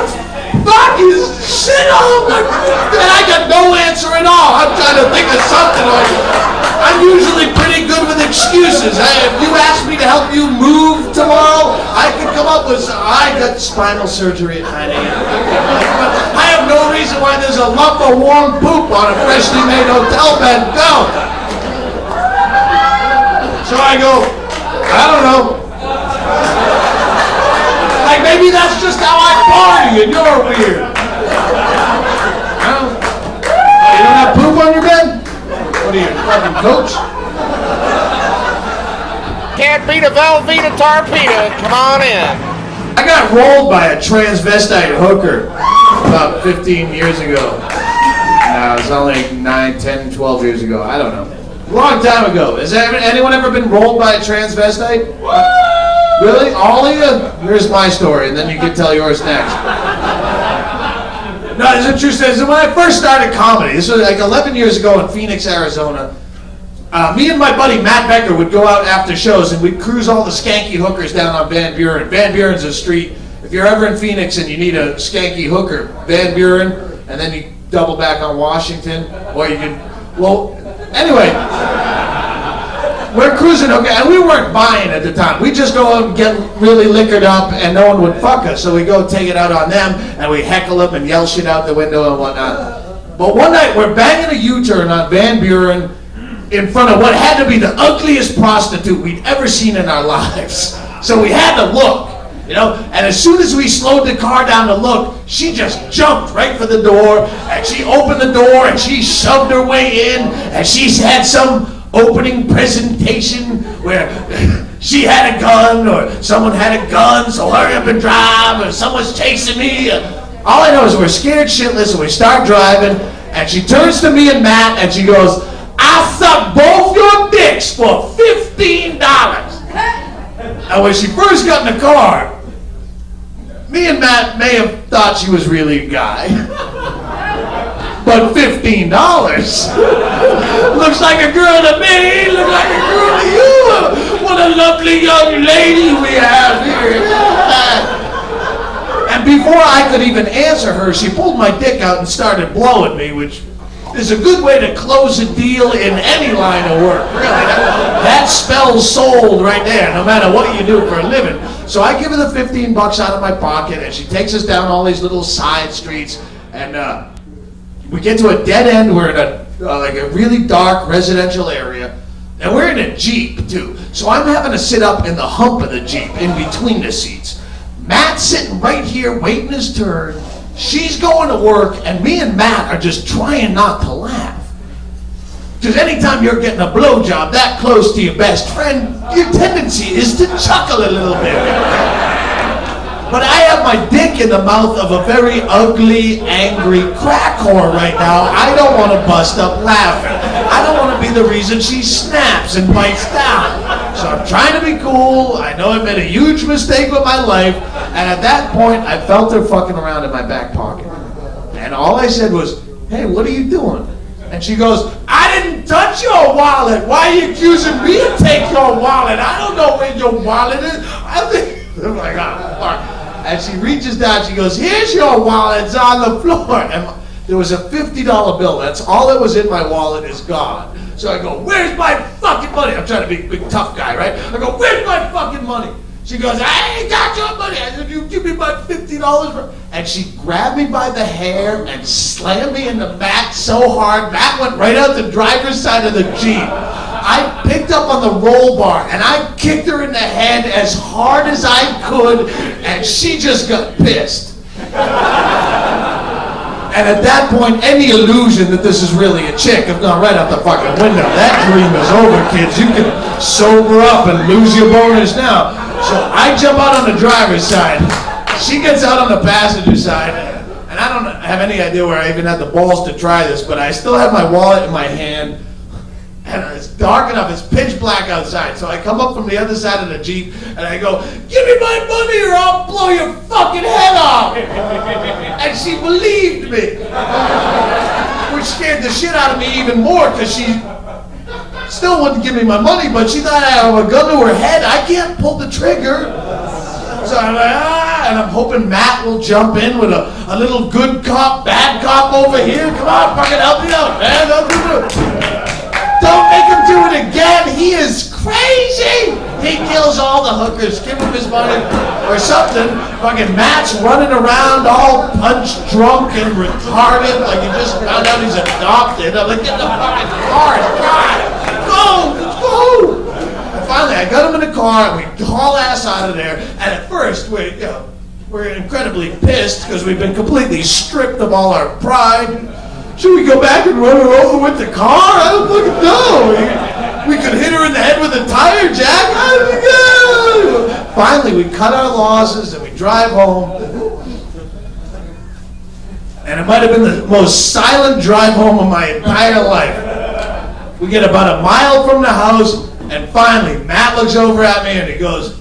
fuck is shit all over? And I got no answer at all. I'm trying to think of something like... I'm usually pretty good with excuses. If you asked me to help you move tomorrow, I could come up with some. I got spinal surgery at 9 a.m. I have no reason why there's a lump of warm poop on a freshly made hotel bed. Go. So I go, I don't know. Like maybe that's just how I party and you're weird. You don't have poop on your bed? What are you, fucking coach? Can't beat a Velveeta torpedo. Come on in. I got rolled by a transvestite hooker about 15 years ago. No, it was only 9, 10, 12 years ago. I don't know. Long time ago. Has anyone ever been rolled by a transvestite? Really? All of you? Here's my story, and then you can tell yours next. No, it's a true story. When I first started comedy, this was like 11 years ago in Phoenix, Arizona, me and my buddy Matt Becker would go out after shows and we'd cruise all the skanky hookers down on Van Buren. Van Buren's a street. If you're ever in Phoenix and you need a skanky hooker, Van Buren, and then you double back on Washington, or you can, well, anyway, we're cruising, okay, and we weren't buying at the time. We just go and get really liquored up and no one would fuck us. So we go take it out on them and we heckle them and yell shit out the window and whatnot. But one night we're banging a U-turn on Van Buren in front of what had to be the ugliest prostitute we'd ever seen in our lives. So we had to look, you know, and as soon as we slowed the car down to look, she just jumped right for the door and she opened the door and she shoved her way in and she had some opening presentation where she had a gun or someone had a gun, so hurry up and drive, or someone's chasing me. All I know is we're scared shitless and we start driving and she turns to me and Matt and she goes, I sucked both your dicks for $15. And when she first got in the car, me and Matt may have thought she was really a guy. But $15 looks like a girl to me, looks like a girl to you. What a lovely young lady we have here. And before I could even answer her, she pulled my dick out and started blowing me, which is a good way to close a deal in any line of work. Really, that spells sold right there, no matter what you do for a living. So I give her the $15 out of my pocket, and she takes us down all these little side streets. And we get to a dead end. We're in a really dark residential area, and we're in a Jeep too. So I'm having to sit up in the hump of the Jeep, in between the seats. Matt's sitting right here waiting his turn. She's going to work, and me and Matt are just trying not to laugh. Because anytime you're getting a blowjob that close to your best friend, your tendency is to chuckle a little bit. But I have my dick in the mouth of a very ugly, angry crack whore right now. I don't want to bust up laughing. I don't want to be the reason she snaps and bites down. So I'm trying to be cool. I know I made a huge mistake with my life. And at that point, I felt her fucking around in my back pocket. And all I said was, "Hey, what are you doing?" And she goes, "I didn't touch your wallet. Why are you accusing me to take your wallet? I don't know where your wallet is." I think, I'm like, oh, fuck. And she reaches down, she goes, "Here's your wallet, it's on the floor." And there was a $50 bill. That's all that was in my wallet is gone. So I go, "Where's my fucking money?" I'm trying to be a big tough guy, right? I go, "Where's my fucking money?" She goes, "I ain't got your money." I said, "You give me my $50. And she grabbed me by the hair and slammed me in the mat so hard, Matt went right out the driver's side of the Jeep. I picked up on the roll bar and I kicked her in the head as hard as I could, and she just got pissed. And at that point, any illusion that this is really a chick have gone right out the fucking window. That dream is over, kids. You can sober up and lose your bonus now. So I jump out on the driver's side. She gets out on the passenger side. And I don't have any idea where I even had the balls to try this, but I still have my wallet in my hand. And it's dark enough, it's pitch black outside. So I come up from the other side of the Jeep and I go, "Give me my money or I'll blow your fucking head off." And she believed me. Which scared the shit out of me even more, because she still wouldn't give me my money, but she thought I had a gun to her head. I can't pull the trigger. So I'm like, and I'm hoping Matt will jump in with a little good cop, bad cop over here. Come on, fucking help me out, man. Don't make him do it again. He is crazy. He kills all the hookers, give him his money or something. Fucking Matt's running around all punch drunk and retarded, like he just found out he's adopted. I'm like, "Get the fucking car, God, go, let's go." And finally, I got him in the car and we haul ass out of there. And at first, we're incredibly pissed because we've been completely stripped of all our pride. Should we go back and run her over with the car? I don't fucking know. We could hit her in the head with a tire jack. I don't know. Finally, we cut our losses and we drive home. And it might have been the most silent drive home of my entire life. We get about a mile from the house, and finally, Matt looks over at me and he goes,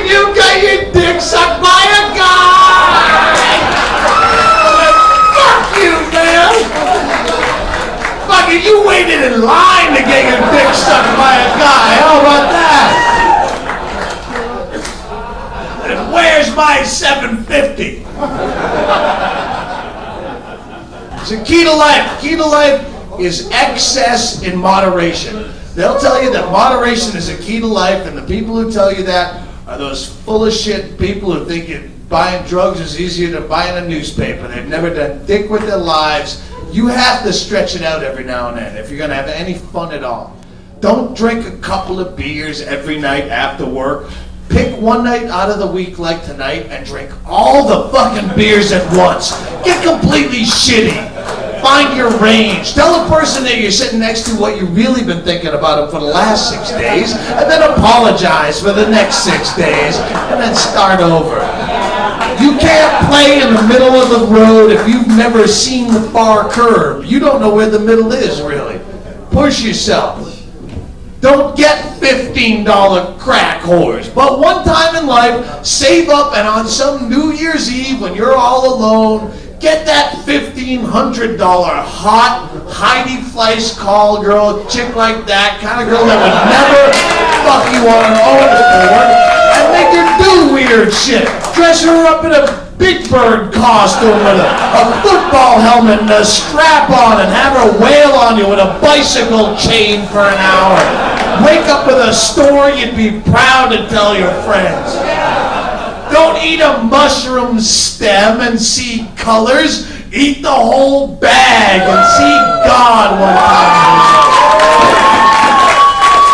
"You got your dick sucked by a guy!" Fuck you, man! Fucking you waited in line to get your dick sucked by a guy. How about that? And where's my $7.50? So key to life. Key to life is excess in moderation. They'll tell you that moderation is a key to life, and the people who tell you that are those full of shit people who think buying drugs is easier than buying a newspaper. They've never done dick with their lives. You have to stretch it out every now and then if you're going to have any fun at all. Don't drink a couple of beers every night after work. Pick one night out of the week like tonight and drink all the fucking beers at once. Get completely shitty. Find your range. Tell the person that you're sitting next to what you've really been thinking about them for the last 6 days, and then apologize for the next 6 days, and then start over. You can't play in the middle of the road if you've never seen the far curve. You don't know where the middle is, really. Push yourself. Don't get $15 crack whores. But one time in life, save up, and on some New Year's Eve when you're all alone, get that $1,500 hot Heidi Fleiss call girl, chick like that, kind of girl that would never fuck you on her own accord, and make her do weird shit. Dress her up in a Big Bird costume with a football helmet and a strap on, and have her wail on you with a bicycle chain for an hour. Wake up with a store you'd be proud to tell your friends. Don't eat a mushroom stem and see colors. Eat the whole bag and see God one time.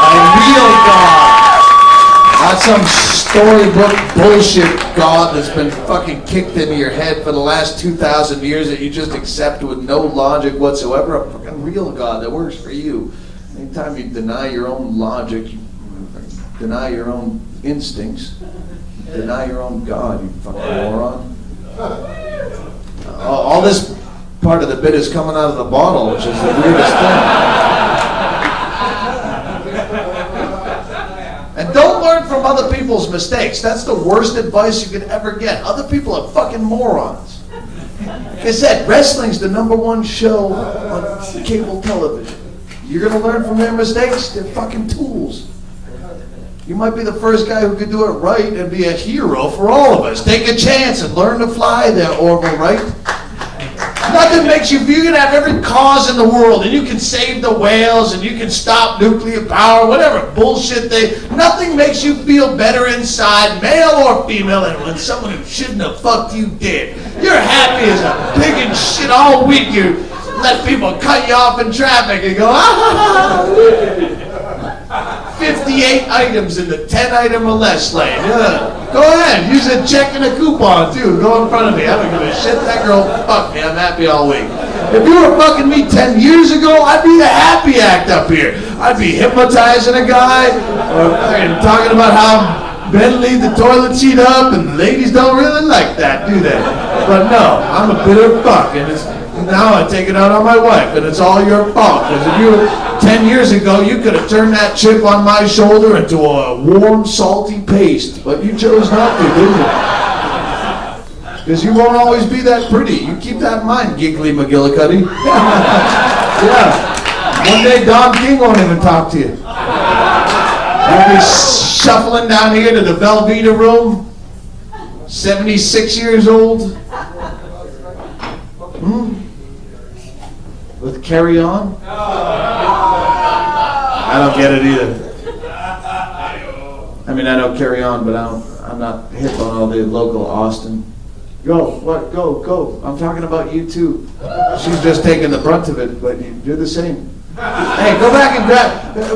A real God. Not some storybook bullshit God that's been fucking kicked into your head for the last 2,000 years that you just accept with no logic whatsoever. A fucking real God that works for you. Anytime you deny your own logic, you deny your own instincts, deny your own God, you fucking moron. All this part of the bit is coming out of the bottle, which is the weirdest thing. And don't learn from other people's mistakes. That's the worst advice you could ever get. Other people are fucking morons. Like I said, wrestling's the #1 show on cable television. You're going to learn from their mistakes? They're fucking tools. You might be the first guy who could do it right and be a hero for all of us. Take a chance and learn to fly there, Orville, right? Nothing makes you, you can have every cause in the world, and you can save the whales, and you can stop nuclear power, whatever bullshit nothing makes you feel better inside, male or female, than when someone who shouldn't have fucked you did. You're happy as a pig and shit all week. You let people cut you off in traffic and go, ah! 58 items in the 10 item or less lane. Yeah. Go ahead, use a check and a coupon too. Go in front of me. I don't give a shit. That girl fucked me. I'm happy all week. If you were fucking me 10 years ago, I'd be the happy act up here. I'd be hypnotizing a guy or talking about how men leave the toilet seat up and ladies don't really like that, do they? But no, I'm a bitter fuck, and now I take it out on my wife, and it's all your fault. Because if you were 10 years ago, you could have turned that chip on my shoulder into a warm, salty paste. But you chose not to, didn't you? Because you won't always be that pretty. You keep that in mind, Giggly McGillicuddy. Yeah. One day, Don King won't even talk to you. I'll be shuffling down here to the Velveeta Room, 76 years old. With Carry On? I don't get it either. I mean, I know Carry On, but I'm not hip on all the local Austin. Go, what? Go. I'm talking about you too. She's just taking the brunt of it, but you're the same. Hey, go back and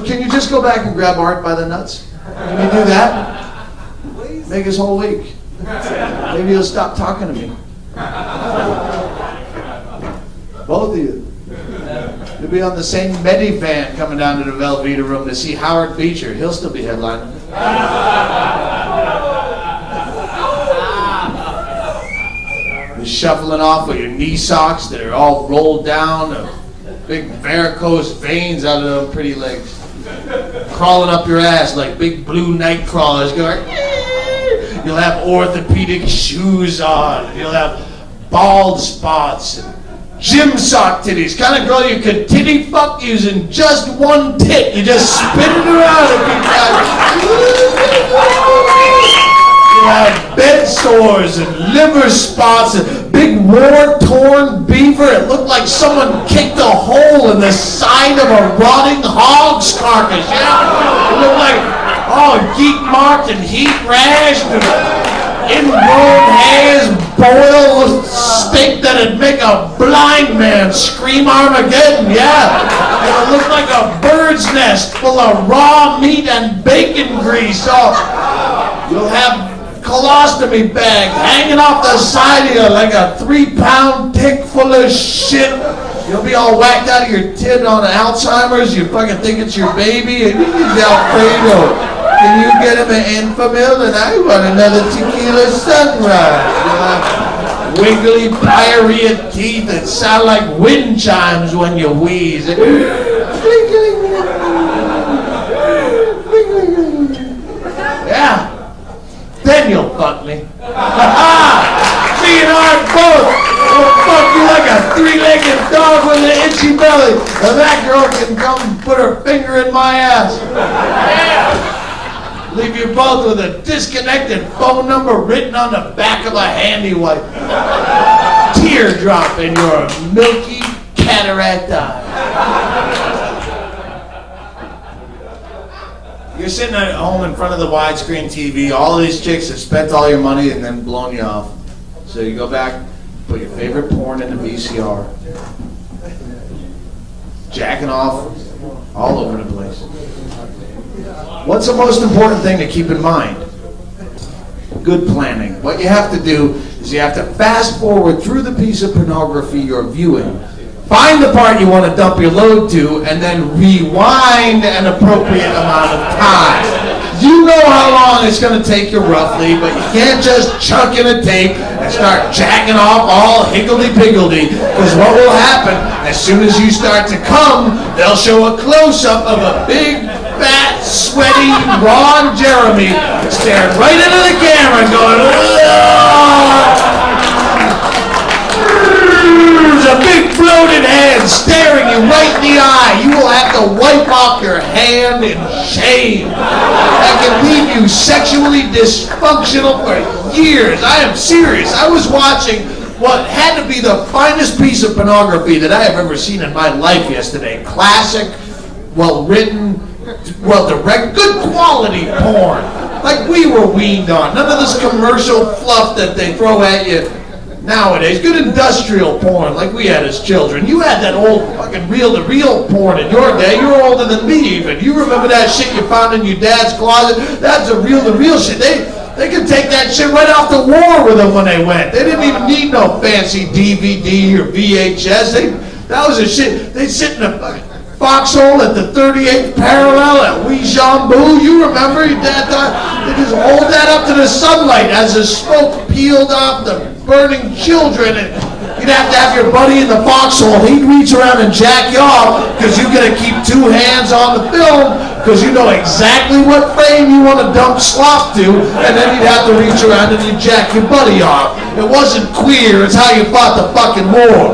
can you just go back and grab Art by the nuts? Can you do that? Make his whole week. Maybe he'll stop talking to me. Both of you. You'll be on the same Medivan coming down to the Velveeta Room to see Howard Beecher. He'll still be headlining. You're shuffling off with your knee socks that are all rolled down, big varicose veins out of those pretty legs. Crawling up your ass like big blue night crawlers going. You'll have orthopedic shoes on. You'll have bald spots and gym sock titties. Kind of girl you could titty fuck using just one tit. You just spin it around and keep that. You have bed sores and liver spots and big war-torn beaver. It looked like someone kicked a hole in the side of a rotting hog's carcass. Yeah? It looked like, geek-marked and heat-rashed and ingrown hairs, boiled steak that'd make a blind man scream Armageddon, yeah. It looked like a bird's nest full of raw meat and bacon grease. Oh, you'll have colostomy bag hanging off the side of you like a 3-pound dick full of shit. You'll be all whacked out of your tit on Alzheimer's. You fucking think it's your baby, and you need Alfredo. Can you get him an Enfamil? And I want another tequila sunrise. You'll have wiggly diarrhea teeth that sound like wind chimes when you wheeze. Yeah. Then you'll fuck me. Me and Art both will fuck you like a 3-legged dog with an itchy belly. And that girl can come put her finger in my ass. Yeah. Leave you both with a disconnected phone number written on the back of a handy wipe. Teardrop in your milky cataract eye. You're sitting at home in front of the widescreen TV. All these chicks have spent all your money and then blown you off. So you go back, put your favorite porn in the VCR. Jacking off all over the place. What's the most important thing to keep in mind? Good planning. What you have to do is you have to fast forward through the piece of pornography you're viewing. Find the part you want to dump your load to, and then rewind an appropriate amount of time. You know how long it's going to take you roughly, but you can't just chuck in a tape and start jacking off all higgledy-piggledy, because what will happen, as soon as you start to come, they'll show a close-up of a big, fat, sweaty Ron Jeremy staring right into the camera and going, "Ugh." There's a big bloated hand staring you right in the eye. You will have to wipe off your hand in shame. That can leave you sexually dysfunctional for years. I am serious. I was watching what had to be the finest piece of pornography that I have ever seen in my life yesterday. Classic, well-written, well-directed, good quality porn. Like we were weaned on. None of this commercial fluff that they throw at you nowadays. Good industrial porn like we had as children. You had that old fucking reel-to-reel porn in your day. You were older than me even. You remember that shit you found in your dad's closet? That's a reel-to-reel shit. They could take that shit right off to war with them when they went. They didn't even need no fancy DVD or VHS. That was a shit. They'd sit in a fucking foxhole at the 38th parallel at Ouijambu. You remember your dad thought they just hold that up to the sunlight as the smoke peeled off the burning children, and you'd have to have your buddy in the foxhole. He'd reach around and jack you off because you're going to keep two hands on the film because you know exactly what frame you want to dump slop to, and then you'd have to reach around and you'd jack your buddy off. It wasn't queer, it's how you fought the fucking war.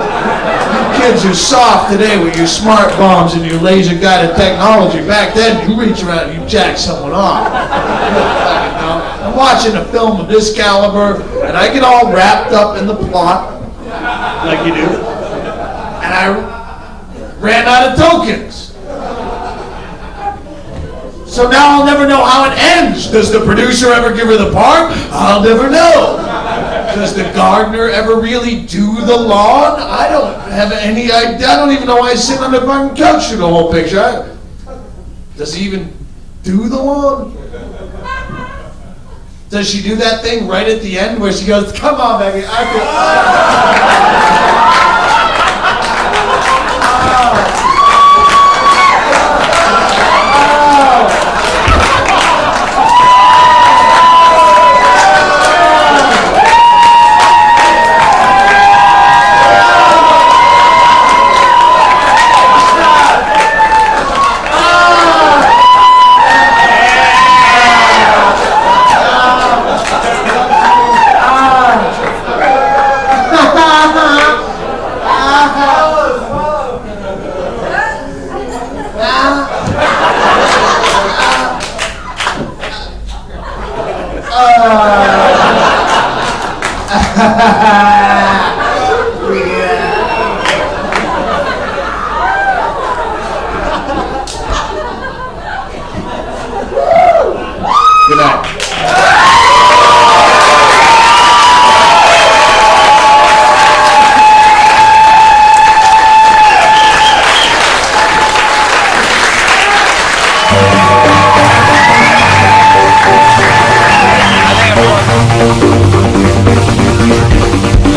Kids are soft today with your smart bombs and your laser guided technology. Back then, you reach around and you jack someone off. I'm watching a film of this caliber, and I get all wrapped up in the plot, like you do, and I ran out of tokens. So now I'll never know how it ends. Does the producer ever give her the part? I'll never know. Does the gardener ever really do the lawn? I don't have any idea. I don't even know why I sit on the fucking couch for the whole picture. Does he even do the lawn? Does she do that thing right at the end where she goes, "Come on, baby, I Good night. I think I'm going.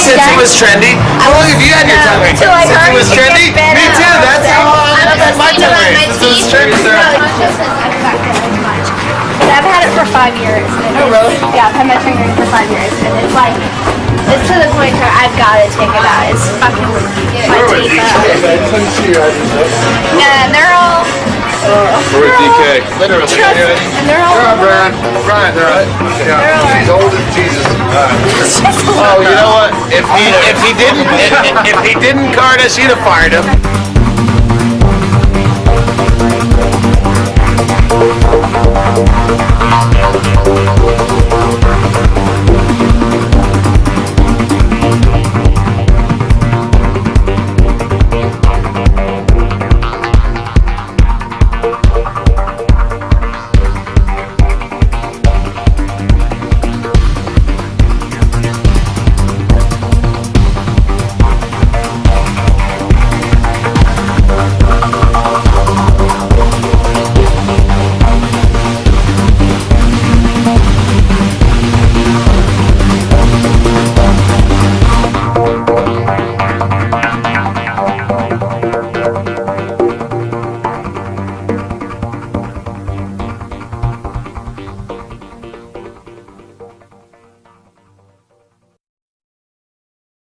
Since it was trendy. How long have you had your tongue ring? Since it was trendy? Me too. That's how long I've had my tongue ring. Since it was trendy. I've had it for 5 years. Oh, really? Yeah, I've had my tongue ring for 5 years. And it's like, it's to the point where I've got to take it out. It's fucking my teeth up. Yeah, they're all... We're with DK. Literally. And they're all... Brian. Brian, they're right. Yeah. He's old as Jesus. Oh, you know what? If he didn't card us, he'd have fired him.